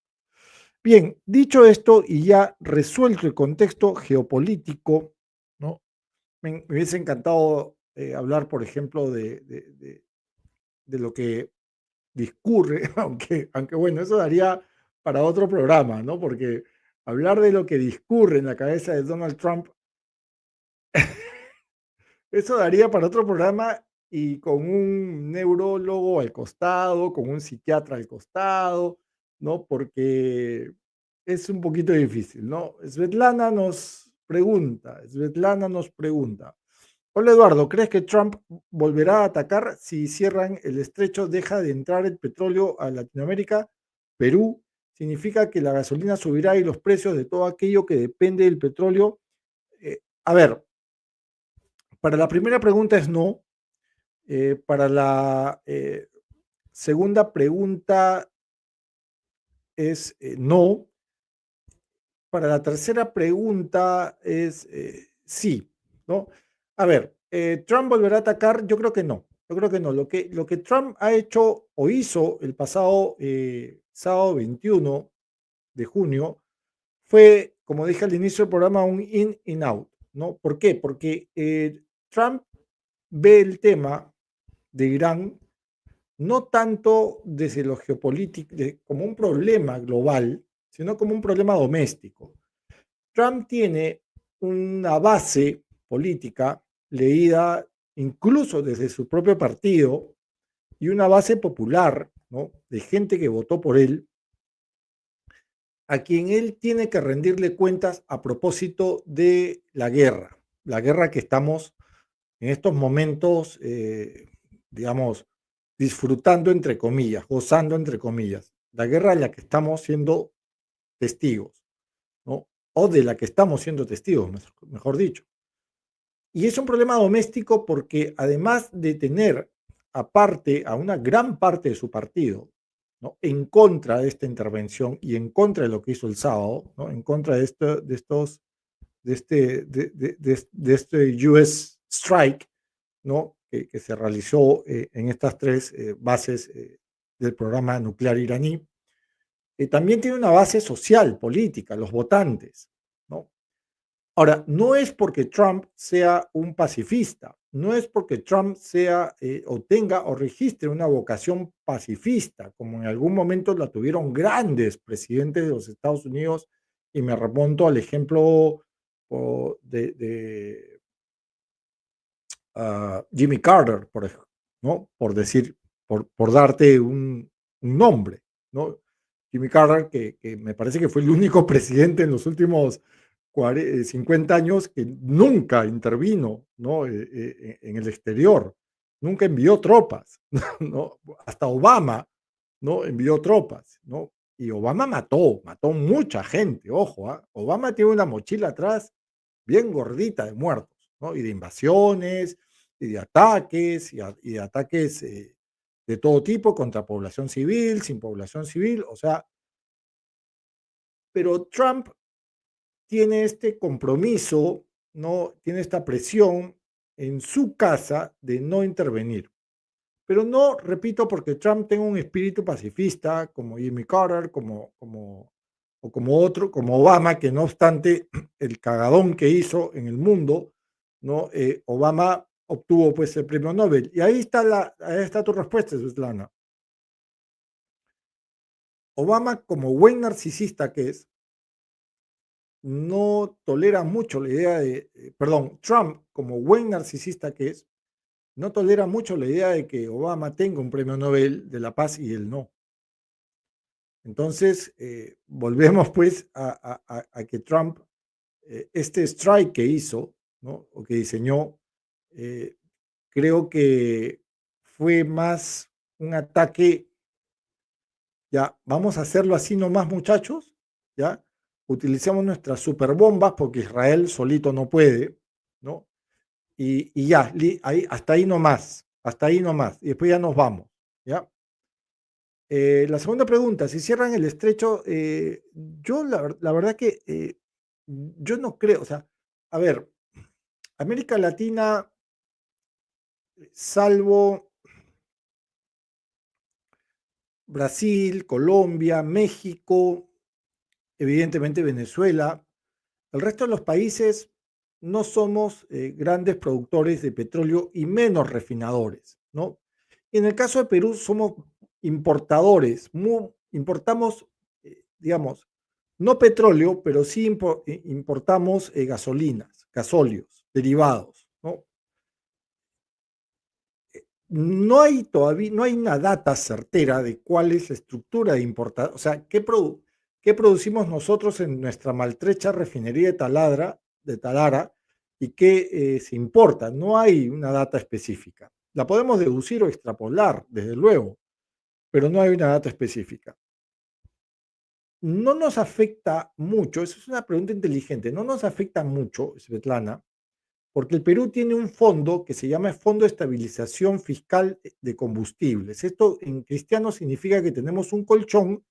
Bien, dicho esto y ya resuelto el contexto geopolítico, ¿no? Me hubiese encantado hablar, por ejemplo, de lo que discurre, aunque bueno, eso daría para otro programa, ¿no? Porque hablar de lo que discurre en la cabeza de Donald Trump, eso daría para otro programa y con un neurólogo al costado, con un psiquiatra al costado, ¿no? Porque es un poquito difícil, ¿no? Svetlana nos pregunta, hola Eduardo, ¿crees que Trump volverá a atacar si cierran el estrecho, deja de entrar el petróleo a Latinoamérica? Perú, significa que la gasolina subirá y los precios de todo aquello que depende del petróleo. A ver, para la primera pregunta es no. Para la segunda pregunta es no. Para la tercera pregunta es sí, ¿no? A ver, ¿Trump volverá a atacar? Yo creo que no. Yo creo que no. Lo que Trump ha hecho o hizo el pasado sábado 21 de junio fue, como dije al inicio del programa, un in and out, ¿no? ¿Por qué? Porque Trump ve el tema de Irán no tanto desde lo geopolítico, como un problema global, sino como un problema doméstico. Trump tiene una base política leída incluso desde su propio partido y una base popular, ¿no? De gente que votó por él, a quien él tiene que rendirle cuentas a propósito de la guerra que estamos en estos momentos, digamos, disfrutando entre comillas, gozando entre comillas, la guerra en la que estamos siendo testigos, ¿no? O de la que estamos siendo testigos, mejor dicho. Y es un problema doméstico porque además de tener aparte a una gran parte de su partido, ¿no? En contra de esta intervención y en contra de lo que hizo el sábado, ¿no? En contra de, esto, de estos, de este US Strike, ¿no? Que se realizó en estas tres bases del programa nuclear iraní, también tiene una base social, política, los votantes, ¿no? Ahora, no es porque Trump sea un pacifista, no es porque Trump sea o tenga o registre una vocación pacifista, como en algún momento la tuvieron grandes presidentes de los Estados Unidos, y me remonto al ejemplo de Jimmy Carter, ¿no? Por decir, por darte un nombre, ¿no? Jimmy Carter, que me parece que fue el único presidente en los últimos 50 años que nunca intervino, ¿no? En el exterior, nunca envió tropas, ¿no? Hasta Obama, ¿no? Envió tropas, ¿no? Y Obama mató mucha gente, ojo, ¿eh? Obama tiene una mochila atrás bien gordita de muertos, ¿no? Y de invasiones, y de ataques, y de ataques de todo tipo contra población civil, sin población civil, o sea, pero Trump tiene este compromiso, ¿no? Tiene esta presión en su casa de no intervenir. pero no, repito, porque Trump tenga un espíritu pacifista como Jimmy Carter, o como otro, como Obama, que no obstante el cagadón que hizo en el mundo, ¿no? Obama obtuvo pues el premio Nobel. Y ahí está tu respuesta, Svetlana. Obama, como buen narcisista que es, no tolera mucho la idea perdón, Trump, como buen narcisista que es, no tolera mucho la idea de que Obama tenga un premio Nobel de la Paz y él no. Entonces, volvemos pues a que Trump, este strike que hizo, ¿no? O que diseñó, eh, creo que fue más un ataque, ya, vamos a hacerlo así nomás muchachos, ya, utilicemos nuestras superbombas porque Israel solito no puede, ¿no? Y ya, ahí, hasta ahí nomás, y después ya nos vamos, ¿ya? La segunda pregunta, si cierran el estrecho, yo la verdad que yo no creo, o sea, a ver, América Latina, salvo Brasil, Colombia, México, evidentemente Venezuela, el resto de los países no somos grandes productores de petróleo y menos refinadores, ¿no? Y en el caso de Perú somos importadores, importamos, digamos, no petróleo, pero sí importamos gasolinas, gasóleos, derivados, ¿no? No hay todavía, no hay una data certera de cuál es la estructura de importación, o sea, qué producimos nosotros en nuestra maltrecha refinería de Talara, y qué se importa. No hay una data específica. La podemos deducir o extrapolar, desde luego, pero no hay una data específica. No nos afecta mucho, eso es una pregunta inteligente, no nos afecta mucho, Svetlana, porque el Perú tiene un fondo que se llama Fondo de Estabilización Fiscal de Combustibles. Esto en cristiano significa que tenemos un colchón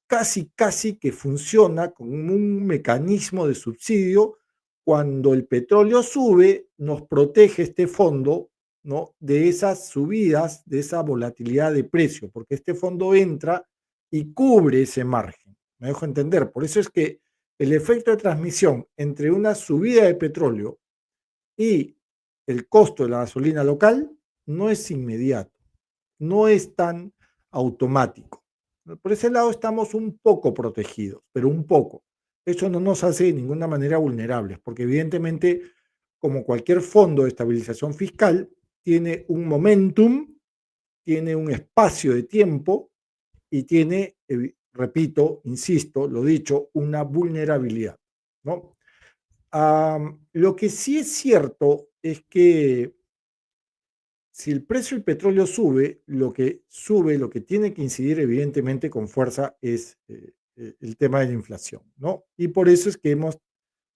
casi que funciona como un mecanismo de subsidio. Cuando el petróleo sube, nos protege este fondo, ¿no? De esas subidas, de esa volatilidad de precio, porque este fondo entra y cubre ese margen. Me dejo entender. Por eso es que el efecto de transmisión entre una subida de petróleo y el costo de la gasolina local no es inmediato, no es tan automático. Por ese lado estamos un poco protegidos, pero un poco. Eso no nos hace de ninguna manera vulnerables, porque evidentemente, como cualquier fondo de estabilización fiscal, tiene un momentum, tiene un espacio de tiempo y tiene, repito, insisto, lo dicho, una vulnerabilidad, ¿no? Lo que sí es cierto es que si el precio del petróleo sube, lo que tiene que incidir evidentemente con fuerza es el tema de la inflación, ¿no? Y por eso es que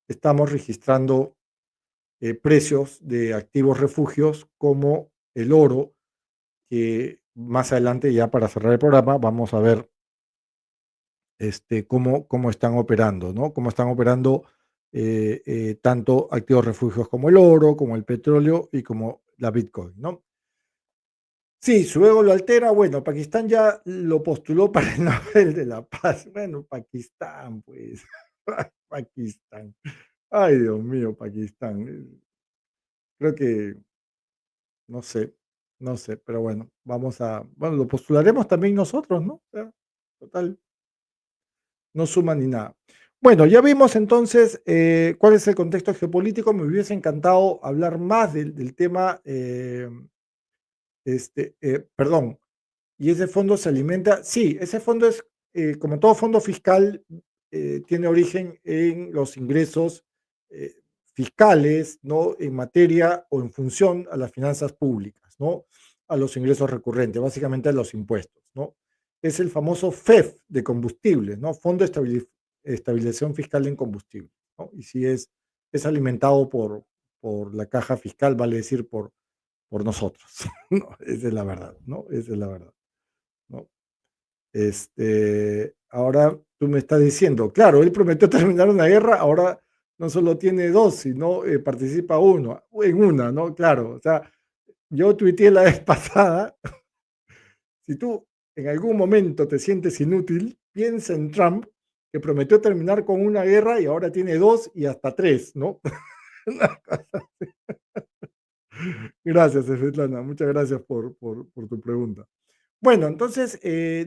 estamos registrando precios de activos refugios como el oro, que más adelante, ya para cerrar el programa, vamos a ver cómo están operando, ¿no? Cómo están operando tanto activos refugios como el oro, como el petróleo y como la Bitcoin, ¿no? Sí, su ego lo altera. Bueno, Pakistán ya lo postuló para el Nobel de la Paz. Bueno, Pakistán, pues. Pakistán. Ay, Dios mío, Pakistán. Creo que, no sé, no sé, pero bueno, bueno, lo postularemos también nosotros, ¿no? O sea, total, no suma ni nada. Bueno, ya vimos entonces cuál es el contexto geopolítico. Me hubiese encantado hablar más del tema, perdón, y ese fondo se alimenta, sí, ese fondo es, como todo fondo fiscal, tiene origen en los ingresos eh, fiscales, ¿no? En materia o en función a las finanzas públicas, ¿no? A los ingresos recurrentes, básicamente a los impuestos, ¿no? Es el famoso FEF de combustibles, ¿no? Fondo de Estabilización Fiscal en Combustible, ¿no? Y si es alimentado por la caja fiscal, vale decir por nosotros, ¿no? Esa es la verdad, ¿no? Esa es la verdad, ¿no? Ahora tú me estás diciendo, claro, él prometió terminar una guerra, ahora no solo tiene dos, sino participa en una, ¿no? Claro, o sea, yo tuiteé la vez pasada Si tú en algún momento te sientes inútil, piensa en Trump, que prometió terminar con una guerra y ahora tiene dos y hasta tres, ¿no? Gracias, Svetlana. Muchas gracias por tu pregunta. Bueno, entonces,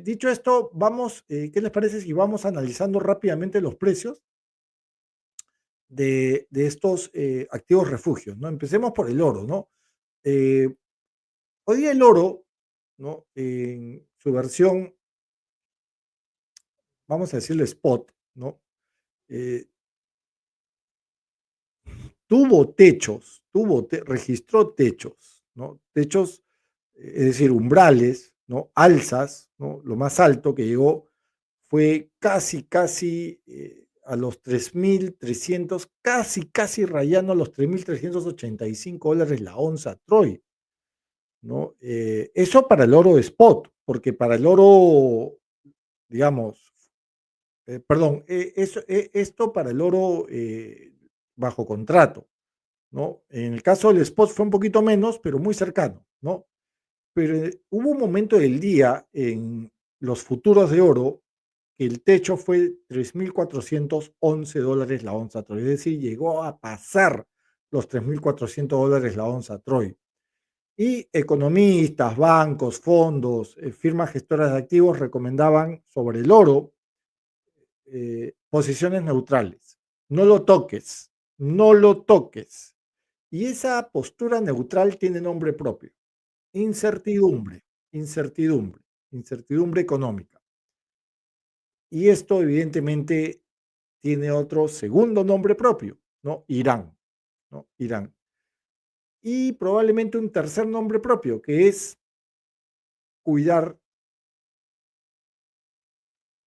dicho esto, vamos, ¿qué les parece si vamos analizando rápidamente los precios de estos activos refugios, ¿no? Empecemos por el oro, ¿no? Eh, Hoy día el oro, ¿no? En su versión, vamos a decirle spot, ¿no? Eh, tuvo techos, registró techos, ¿no? Techos, es decir, umbrales, ¿no? Alzas, ¿no? Lo más alto que llegó fue casi a los 3.300, casi rayando a los $3.385 la onza Troy, ¿no? Eso para el oro spot, porque para el oro, digamos, perdón, esto para el oro bajo contrato, ¿no? En el caso del spot fue un poquito menos, pero muy cercano, ¿no? Pero hubo un momento del día en los futuros de oro que el techo fue $3.411 la onza Troy, es decir, llegó a pasar los $3.400 la onza Troy. Y economistas, bancos, fondos, firmas gestoras de activos recomendaban sobre el oro posiciones neutrales. No lo toques, no lo toques. Y esa postura neutral tiene nombre propio. Incertidumbre, incertidumbre, incertidumbre económica. Y esto evidentemente tiene otro segundo nombre propio, ¿no? Irán, ¿no? Irán. Y probablemente un tercer nombre propio, que es cuidar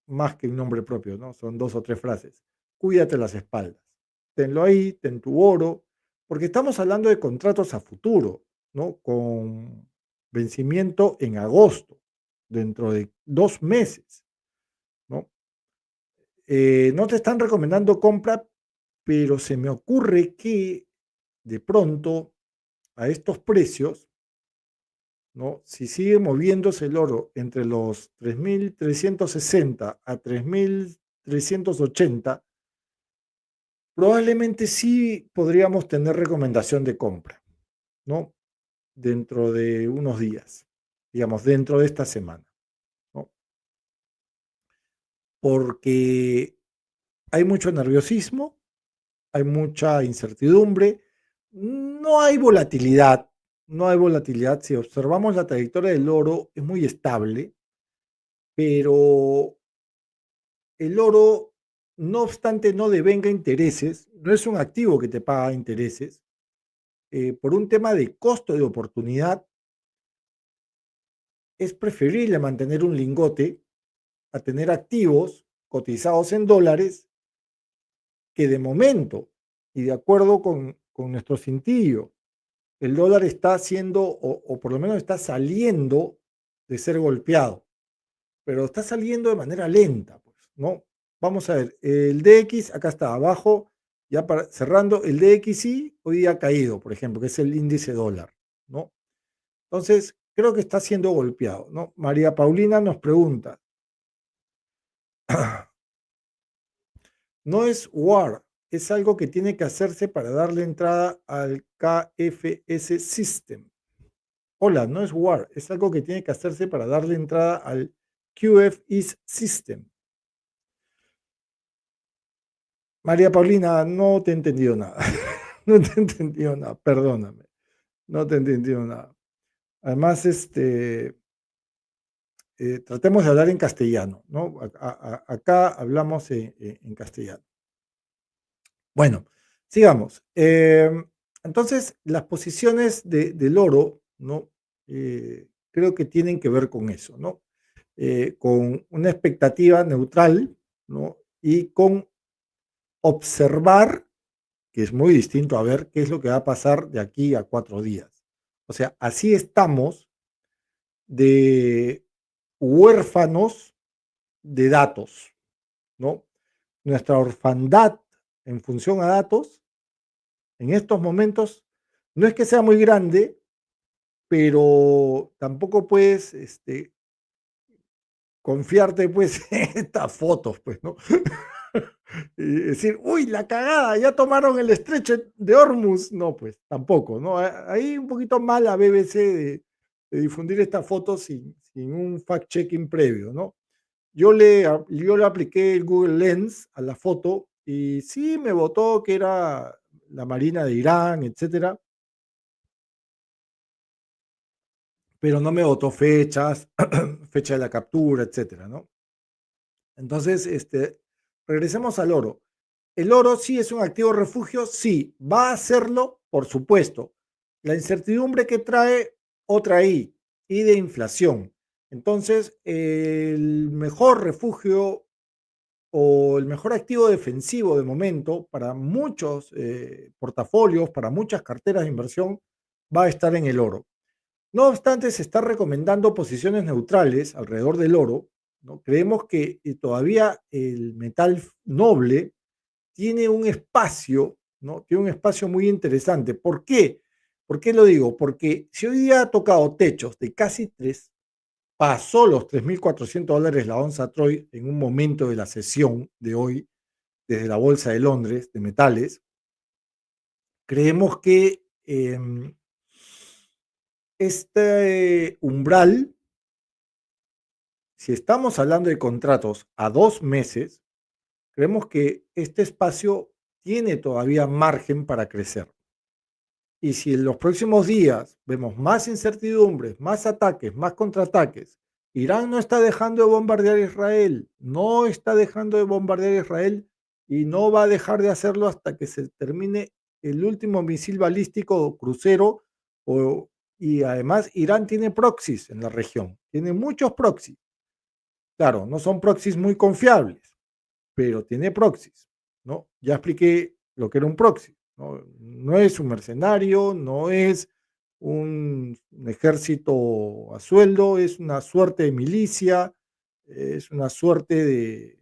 más que un nombre propio, ¿no? Son dos o tres frases. Cuídate las espaldas. Tenlo ahí, ten tu oro, porque estamos hablando de contratos a futuro, ¿no? Con vencimiento en agosto, dentro de 2 meses, ¿no? No te están recomendando compra, pero se me ocurre que de pronto a estos precios, ¿no? Si sigue moviéndose el oro entre los 3.360 a 3.380, probablemente sí podríamos tener recomendación de compra, ¿no? Dentro de unos días, digamos, dentro de esta semana, ¿no? Porque hay mucho nerviosismo, hay mucha incertidumbre, no hay volatilidad, no hay volatilidad. Si observamos la trayectoria del oro, es muy estable, pero el oro, no obstante, no devenga intereses, no es un activo que te paga intereses, por un tema de costo de oportunidad, es preferible mantener un lingote a tener activos cotizados en dólares que de momento, y de acuerdo con nuestro cintillo, el dólar está haciendo, o por lo menos está saliendo de ser golpeado, pero está saliendo de manera lenta, pues, ¿no? Vamos a ver, el DX, acá está abajo, ya cerrando, el DXY hoy día ha caído, por ejemplo, que es el índice dólar, ¿no? Entonces, creo que está siendo golpeado, ¿no? María Paulina nos pregunta, no es WAR, es algo que tiene que hacerse para darle entrada al KFS System. Hola, no es WAR, es algo que tiene que hacerse para darle entrada al QFIS System. María Paulina, no te he entendido nada. No te he entendido nada, perdóname. No te he entendido nada. Además, tratemos de hablar en castellano, ¿no? Acá hablamos en castellano. Bueno, sigamos. Entonces, las posiciones del oro, ¿no? Creo que tienen que ver con eso, ¿no? Con una expectativa neutral, ¿no? Y con observar, que es muy distinto a ver qué es lo que va a pasar de aquí a 4 días. O sea, así estamos de huérfanos de datos, ¿no? Nuestra orfandad en función a datos, en estos momentos, no es que sea muy grande, pero tampoco puedes confiarte pues en estas fotos, pues, ¿no? Y decir, uy, la cagada, ya tomaron el estrecho de Hormuz. No, pues tampoco, ¿no? Ahí un poquito mal la BBC de difundir estas fotos sin un fact-checking previo, ¿no? Yo le apliqué el Google Lens a la foto y sí me botó que era la Marina de Irán, etcétera, pero no me botó fechas, fecha de la captura, etcétera, ¿no? Entonces, regresemos al oro. ¿El oro sí es un activo refugio? Sí. ¿Va a serlo? Por supuesto. La incertidumbre que trae otra I de inflación. Entonces, el mejor refugio o el mejor activo defensivo de momento para muchos portafolios, para muchas carteras de inversión, va a estar en el oro. No obstante, se está recomendando posiciones neutrales alrededor del oro, ¿no? Creemos que todavía el metal noble tiene un espacio, ¿no? Tiene un espacio muy interesante. ¿Por qué? ¿Por qué lo digo? Porque si hoy día ha tocado techos de casi 3, pasó los $3.400 la onza Troy en un momento de la sesión de hoy desde la Bolsa de Londres de metales, creemos que este umbral, si estamos hablando de contratos a 2 meses, creemos que este espacio tiene todavía margen para crecer. Y si en los próximos días vemos más incertidumbres, más ataques, más contraataques, Irán no está dejando de bombardear a Israel, no está dejando de bombardear a Israel y no va a dejar de hacerlo hasta que se termine el último misil balístico crucero. Y además Irán tiene proxies en la región, tiene muchos proxies. Claro, no son proxies muy confiables, pero tiene proxies, ¿no? Ya expliqué lo que era un proxy, ¿no? No es un mercenario, no es un ejército a sueldo, es una suerte de milicia, es una suerte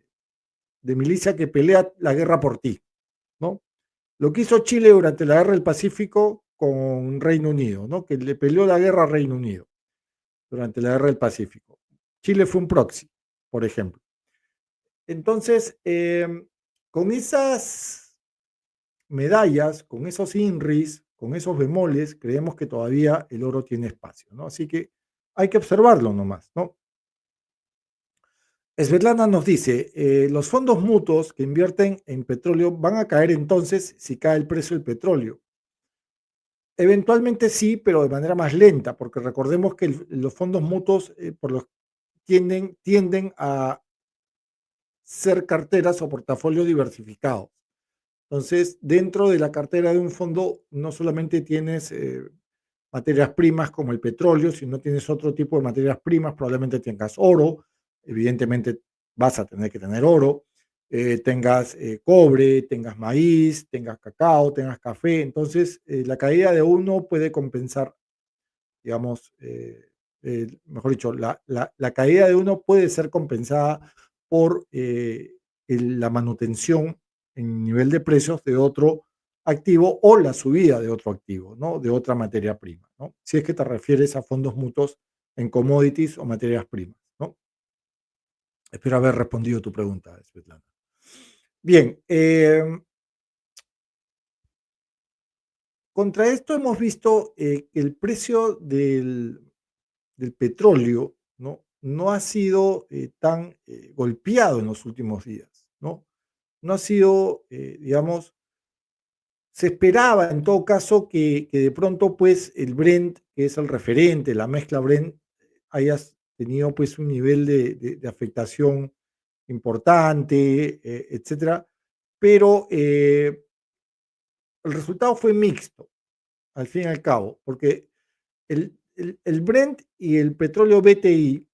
de milicia que pelea la guerra por ti, ¿no? Lo que hizo Chile durante la guerra del Pacífico con Reino Unido, ¿no? Que le peleó la guerra a Reino Unido durante la guerra del Pacífico. Chile fue un proxy, por ejemplo. Entonces, con esas medallas, con esos INRIs, con esos bemoles, creemos que todavía el oro tiene espacio, ¿no? Así que hay que observarlo nomás, ¿no? Svetlana nos dice, los fondos mutuos que invierten en petróleo van a caer entonces si cae el precio del petróleo. Eventualmente sí, pero de manera más lenta, porque recordemos que los fondos mutuos tienden a ser carteras o portafolios diversificados. Entonces, dentro de la cartera de un fondo, no solamente tienes materias primas como el petróleo, sino tienes otro tipo de materias primas, probablemente tengas oro, evidentemente vas a tener que tener oro, tengas cobre, tengas maíz, tengas cacao, tengas café, entonces la caída de uno puede compensar, digamos, mejor dicho, la caída de uno puede ser compensada por la manutención en nivel de precios de otro activo o la subida de otro activo, ¿no? De otra materia prima, ¿no? Si es que te refieres a fondos mutuos en commodities o materias primas, ¿no? Espero haber respondido tu pregunta, Svetlana. Bien, contra esto hemos visto que el precio del petróleo, ¿no? No ha sido tan golpeado en los últimos días, ¿no? No ha sido, digamos, se esperaba en todo caso que de pronto pues el Brent, que es el referente, la mezcla Brent, haya tenido pues un nivel de afectación importante, etcétera, pero el resultado fue mixto, al fin y al cabo, porque el Brent y el petróleo BTI,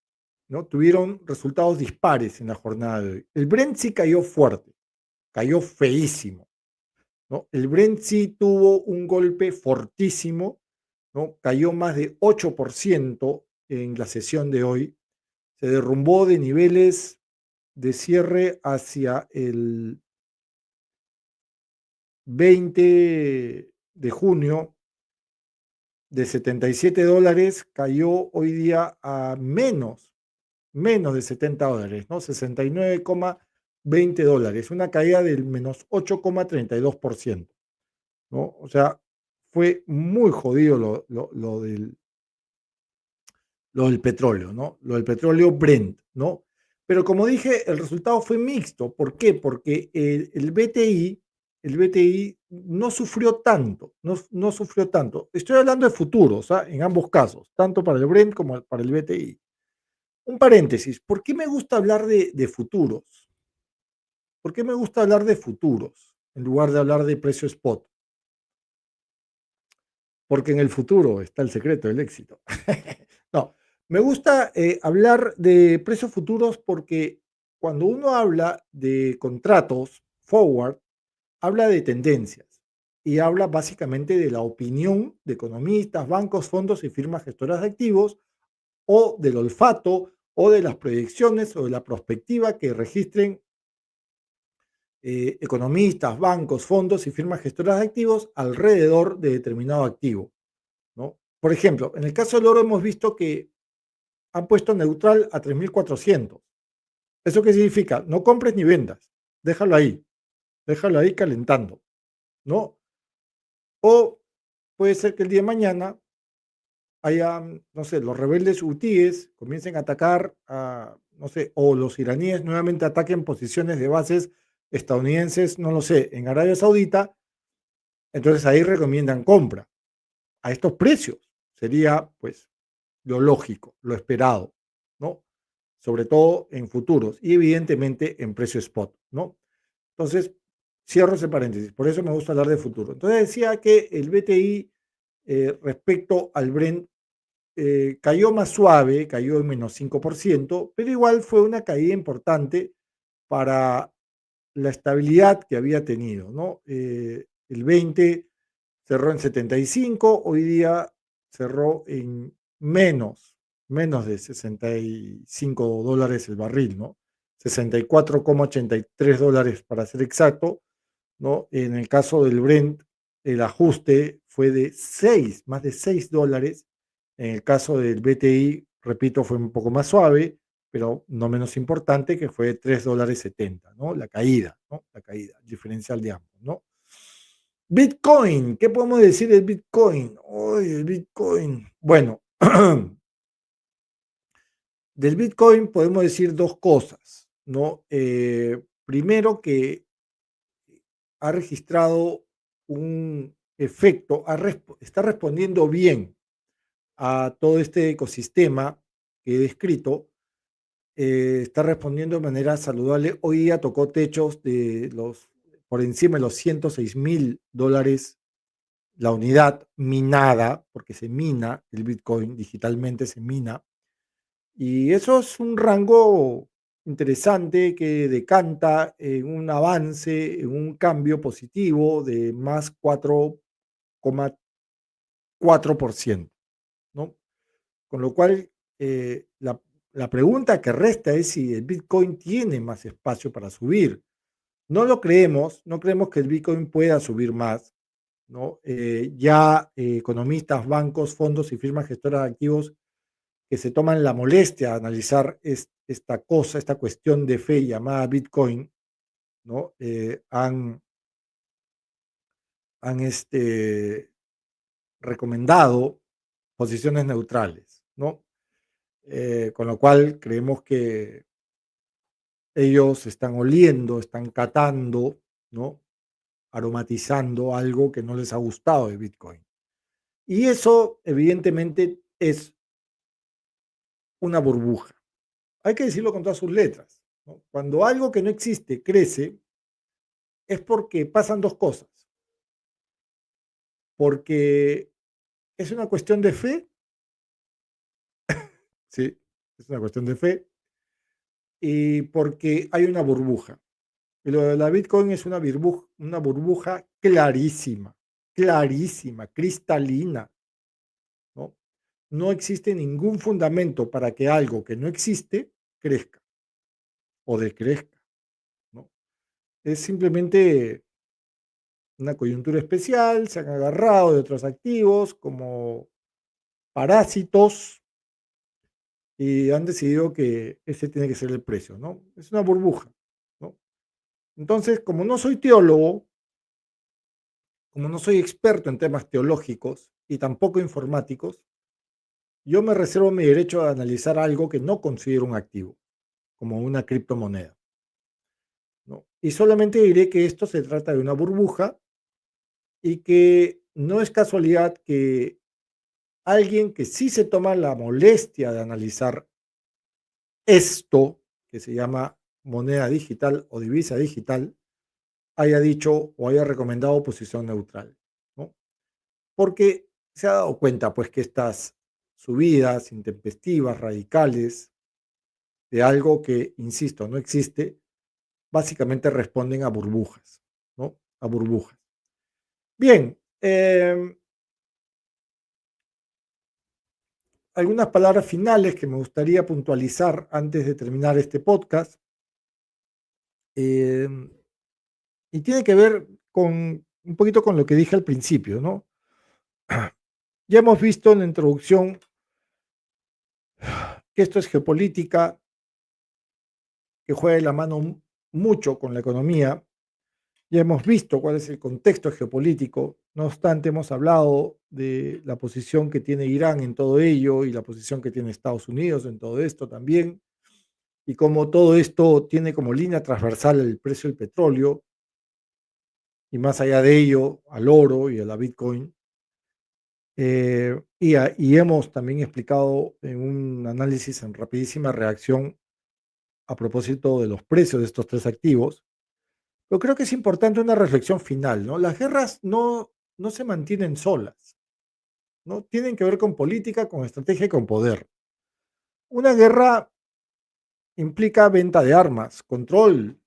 ¿no? Tuvieron resultados dispares en la jornada de hoy. El Brent sí cayó fuerte, cayó feísimo, ¿no? El Brent sí tuvo un golpe fortísimo, ¿no? Cayó más de 8% en la sesión de hoy, se derrumbó de niveles de cierre hacia el 20 de junio de $77, cayó hoy día a menos menos de $70, ¿no? $69,20, una caída del menos 8,32%, ¿no? O sea, fue muy jodido lo del petróleo, ¿no? Lo del petróleo Brent, ¿no? Pero como dije, el resultado fue mixto. ¿Por qué? Porque el BTI no sufrió tanto, no sufrió tanto. Estoy hablando de futuros, ¿ah? En ambos casos, tanto para el Brent como para el BTI. Un paréntesis, ¿por qué me gusta hablar de futuros? ¿Por qué me gusta hablar de futuros en lugar de hablar de precio spot? Porque en el futuro está el secreto del éxito. No, me gusta hablar de precios futuros porque cuando uno habla de contratos forward, habla de tendencias y habla básicamente de la opinión de economistas, bancos, fondos y firmas gestoras de activos, o del olfato o de las proyecciones o de la perspectiva que registren economistas, bancos, fondos y firmas gestoras de activos alrededor de determinado activo, ¿no? Por ejemplo, en el caso del oro hemos visto que han puesto neutral a 3.400. ¿Eso qué significa? No compres ni vendas, déjalo ahí calentando, ¿no? O puede ser que el día de mañana haya, no sé, los rebeldes hutíes comiencen a atacar, no sé, o los iraníes nuevamente ataquen posiciones de bases estadounidenses, no lo sé, en Arabia Saudita, entonces ahí recomiendan compra a estos precios. Sería, pues, lo lógico, lo esperado, ¿no? Sobre todo en futuros y evidentemente en precio spot, ¿no? Entonces, cierro ese paréntesis, por eso me gusta hablar de futuro. Entonces decía que el BTI respecto al Brent cayó más suave, cayó en menos 5%, pero igual fue una caída importante para la estabilidad que había tenido, ¿no? El 20 cerró en 75, hoy día cerró en menos de $65 el barril, ¿no? $64,83 para ser exacto, ¿no? En el caso del Brent, el ajuste fue de más de $6. En el caso del BTI, repito, fue un poco más suave, pero no menos importante, que fue $3,70, ¿no? La caída, ¿no? La caída, el diferencial de ambos, ¿no? Bitcoin, ¿qué podemos decir del Bitcoin? Uy, el Bitcoin. Bueno, del Bitcoin podemos decir dos cosas, ¿no? Primero que ha registrado un efecto, está respondiendo bien a todo este ecosistema que he descrito, está respondiendo de manera saludable. Hoy día tocó techos por encima de los $106.000 la unidad minada, porque se mina el Bitcoin digitalmente, se mina. Y eso es un rango interesante que decanta en un avance, en un cambio positivo de más 4,4%, ¿no? Con lo cual, la pregunta que resta es si el Bitcoin tiene más espacio para subir. No lo creemos, no creemos que el Bitcoin pueda subir más, ¿no? Ya economistas, bancos, fondos y firmas gestoras de activos que se toman la molestia de analizar esta cosa, esta cuestión de fe llamada Bitcoin, ¿no? Han recomendado posiciones neutrales, ¿no? Con lo cual creemos que ellos están oliendo, están catando, ¿no? Aromatizando algo que no les ha gustado de Bitcoin. Y eso, evidentemente, es una burbuja. Hay que decirlo con todas sus letras, ¿no? Cuando algo que no existe crece, es porque pasan dos cosas. Porque es una cuestión de fe, sí, es una cuestión de fe, y porque hay una burbuja. Y lo de la Bitcoin es una burbuja clarísima, clarísima, cristalina, ¿no? No existe ningún fundamento para que algo que no existe crezca o decrezca, ¿no? Es simplemente una coyuntura especial, se han agarrado de otros activos como parásitos y han decidido que ese tiene que ser el precio, ¿no? Es una burbuja, ¿no? Entonces, como no soy teólogo, como no soy experto en temas teológicos y tampoco informáticos, yo me reservo mi derecho a analizar algo que no considero un activo, como una criptomoneda, ¿no? Y solamente diré que esto se trata de una burbuja y que no es casualidad que alguien que sí se toma la molestia de analizar esto, que se llama moneda digital o divisa digital, haya dicho o haya recomendado posición neutral, ¿no? Porque se ha dado cuenta, pues, que estas subidas intempestivas, radicales, de algo que, insisto, no existe, básicamente responden a burbujas, ¿no? A burbujas. Bien, algunas palabras finales que me gustaría puntualizar antes de terminar este podcast. eh, y tiene que ver con un poquito con lo que dije al principio, ¿no? Ya hemos visto en la introducción que esto es geopolítica, que juega de la mano mucho con la economía. Ya hemos visto cuál es el contexto geopolítico. No obstante, hemos hablado de la posición que tiene Irán en todo ello y la posición que tiene Estados Unidos en todo esto también, y cómo todo esto tiene como línea transversal el precio del petróleo y más allá de ello al oro y a la Bitcoin. Y hemos también explicado en un análisis en rapidísima reacción a propósito de los precios de estos tres activos. Pero creo que es importante una reflexión final, ¿no? Las guerras no se mantienen solas, ¿no? Tienen que ver con política, con estrategia y con poder. Una guerra implica venta de armas, control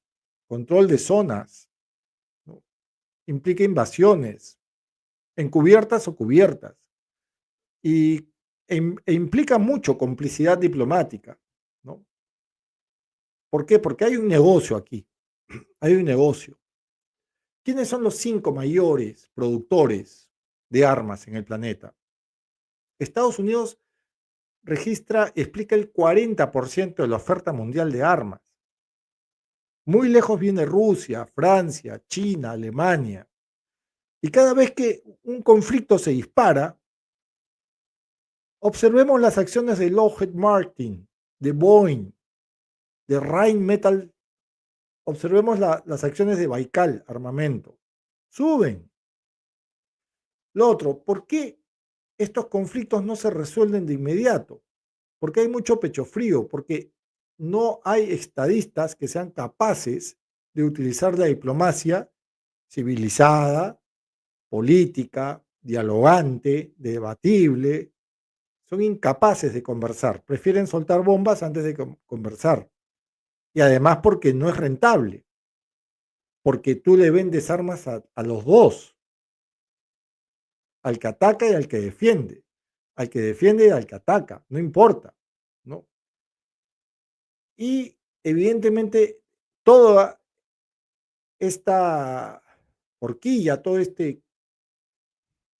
de zonas, ¿no? Implica invasiones, encubiertas o cubiertas, y, e implica mucho complicidad diplomática, ¿no? ¿Por qué? Porque hay un negocio aquí, hay un negocio. ¿Quiénes son los 5 mayores productores de armas en el planeta? Estados Unidos explica el 40% de la oferta mundial de armas. Muy lejos viene Rusia, Francia, China, Alemania. Y cada vez que un conflicto se dispara, observemos las acciones de Lockheed Martin, de Boeing, de Rheinmetall. Observemos las acciones de Baikal, armamento. Suben. Lo otro, ¿por qué estos conflictos no se resuelven de inmediato? Porque hay mucho pecho frío, porque no hay estadistas que sean capaces de utilizar la diplomacia civilizada, política, dialogante, debatible. Son incapaces de conversar, prefieren soltar bombas antes de conversar. Y además porque no es rentable, porque tú le vendes armas a los dos, al que ataca y al que defiende y al que ataca, no importa, ¿no? Y evidentemente toda esta horquilla, todo este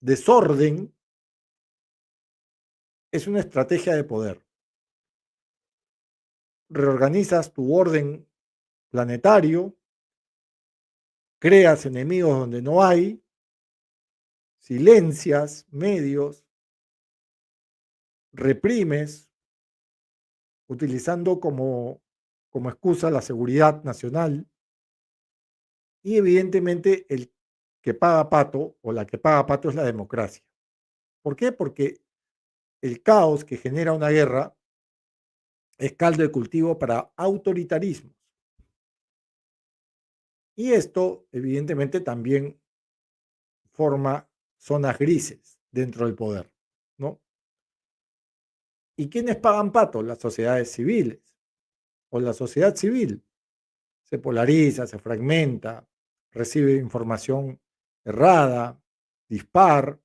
desorden es una estrategia de poder. Reorganizas tu orden planetario, creas enemigos donde no hay, silencias medios, reprimes, utilizando como excusa la seguridad nacional, y evidentemente el que paga pato o la que paga pato es la democracia. ¿Por qué? Porque el caos que genera una guerra es caldo de cultivo para autoritarismos. Y esto, evidentemente, también forma zonas grises dentro del poder, ¿no? ¿Y quiénes pagan pato? Las sociedades civiles o la sociedad civil. Se polariza, se fragmenta, recibe información errada, dispar,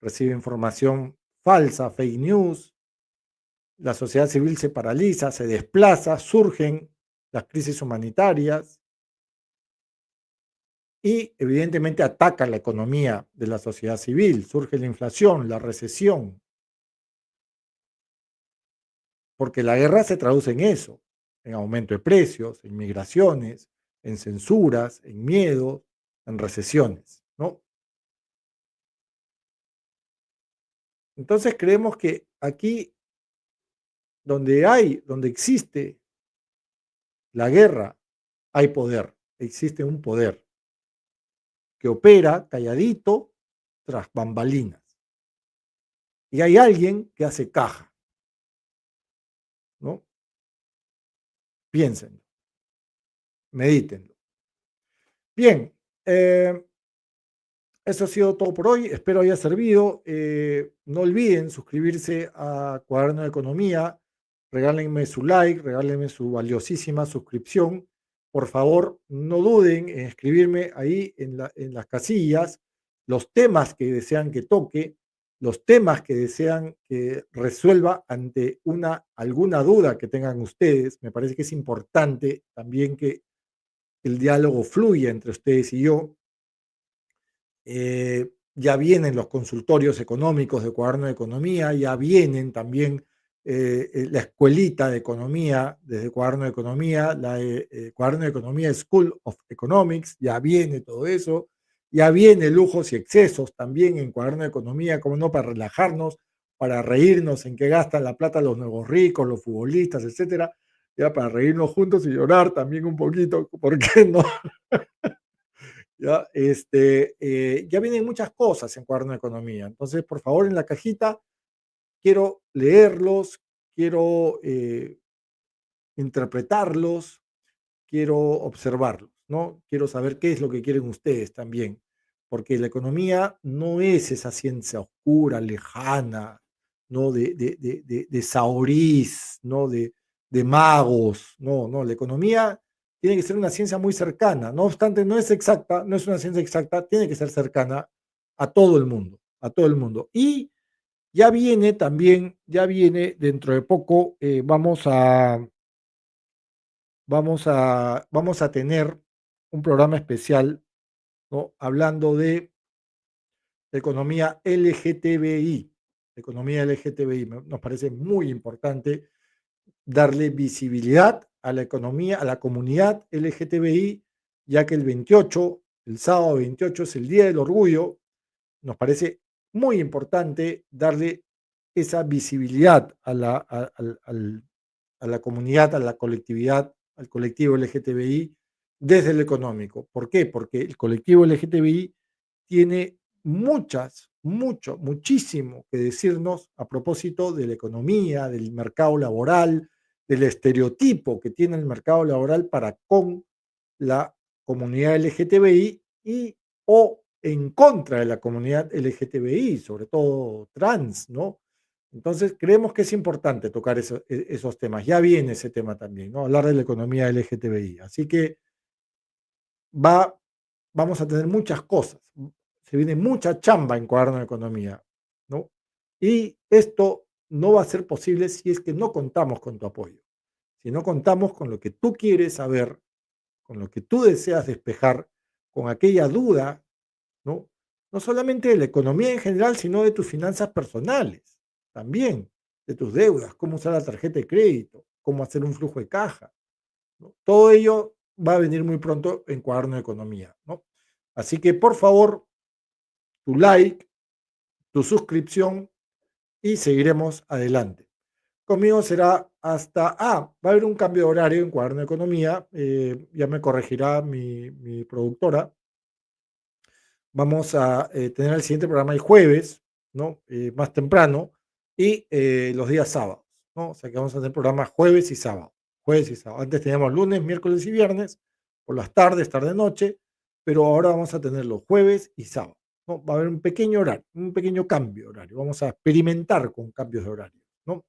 recibe información falsa, fake news. La sociedad civil se paraliza, se desplaza, surgen las crisis humanitarias y evidentemente ataca la economía de la sociedad civil, surge la inflación, la recesión. porque la guerra se traduce en eso, en aumento de precios, en migraciones, en censuras, en miedo, en recesiones, ¿no? Entonces creemos que aquí donde existe la guerra, hay poder, existe un poder que opera calladito tras bambalinas. Y hay alguien que hace caja, ¿no? Piénsenlo, medítenlo. Bien, eso ha sido todo por hoy. Espero haya servido. No olviden suscribirse a Cuaderno de Economía. Regálenme su like, regálenme su valiosísima suscripción. Por favor, no duden en escribirme ahí en las casillas los temas que desean que toque, los temas que desean que resuelva ante alguna duda que tengan ustedes. Me parece que es importante también que el diálogo fluya entre ustedes y yo. Ya vienen los consultorios económicos de Cuaderno de Economía, ya vienen también la escuelita de economía desde Cuaderno de Economía, Cuaderno de Economía School of Economics, ya viene todo eso, ya viene lujos y excesos también en Cuaderno de Economía, como no, para relajarnos, para reírnos en qué gastan la plata los nuevos ricos, los futbolistas, etcétera, ya para reírnos juntos y llorar también un poquito, ¿por qué no? ¿Ya? Ya vienen muchas cosas en Cuaderno de Economía. Entonces, por favor, en la cajita quiero leerlos, quiero interpretarlos, quiero observarlos, ¿no? Quiero saber qué es lo que quieren ustedes también, porque la economía no es esa ciencia oscura, lejana, ¿no? De saurís, ¿no? De magos, no, no, la economía tiene que ser una ciencia muy cercana, no obstante, no es exacta, no es una ciencia exacta, tiene que ser cercana a todo el mundo, a todo el mundo. Y ya viene también, ya viene dentro de poco, vamos a tener un programa especial, ¿no? Hablando de economía LGTBI. Economía LGTBI. Nos parece muy importante darle visibilidad a la economía, a la comunidad LGTBI, ya que el sábado 28 es el Día del Orgullo. Nos parece muy importante darle esa visibilidad a la comunidad, a la colectividad, al colectivo LGTBI desde el económico. ¿Por qué? Porque el colectivo LGTBI tiene muchísimo que decirnos a propósito de la economía, del mercado laboral, del estereotipo que tiene el mercado laboral para con la comunidad LGTBI y o en contra de la comunidad LGTBI, sobre todo trans, ¿no? Entonces, creemos que es importante tocar esos temas. Ya viene ese tema también, ¿no? Hablar de la economía LGTBI. Así que vamos a tener muchas cosas. Se viene mucha chamba en Cuaderno de Economía, ¿no? Y esto no va a ser posible si es que no contamos con tu apoyo. Si no contamos con lo que tú quieres saber, con lo que tú deseas despejar, con aquella duda, ¿no? No solamente de la economía en general, sino de tus finanzas personales, también de tus deudas, cómo usar la tarjeta de crédito, cómo hacer un flujo de caja, ¿no? Todo ello va a venir muy pronto en Cuaderno de Economía, ¿no? Así que por favor, tu like, tu suscripción y seguiremos adelante. Conmigo será va a haber un cambio de horario en Cuaderno de Economía, ya me corregirá mi productora. Vamos a tener el siguiente programa el jueves, ¿no? Más temprano, y los días sábados, ¿no? O sea que vamos a tener programas jueves y sábado. Jueves y sábado. Antes teníamos lunes, miércoles y viernes, por las tardes, tarde-noche, pero ahora vamos a tener los jueves y sábado, ¿no? Va a haber un pequeño horario, un pequeño cambio de horario. Vamos a experimentar con cambios de horario, ¿no?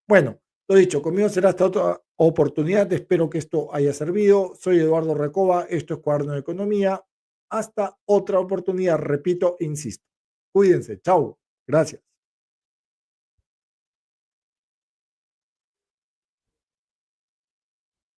Bueno, lo dicho, conmigo será hasta otra oportunidad. Espero que esto haya servido. Soy Eduardo Recoba, esto es Cuaderno de Economía. Hasta otra oportunidad, repito, insisto. Cuídense, chao, gracias.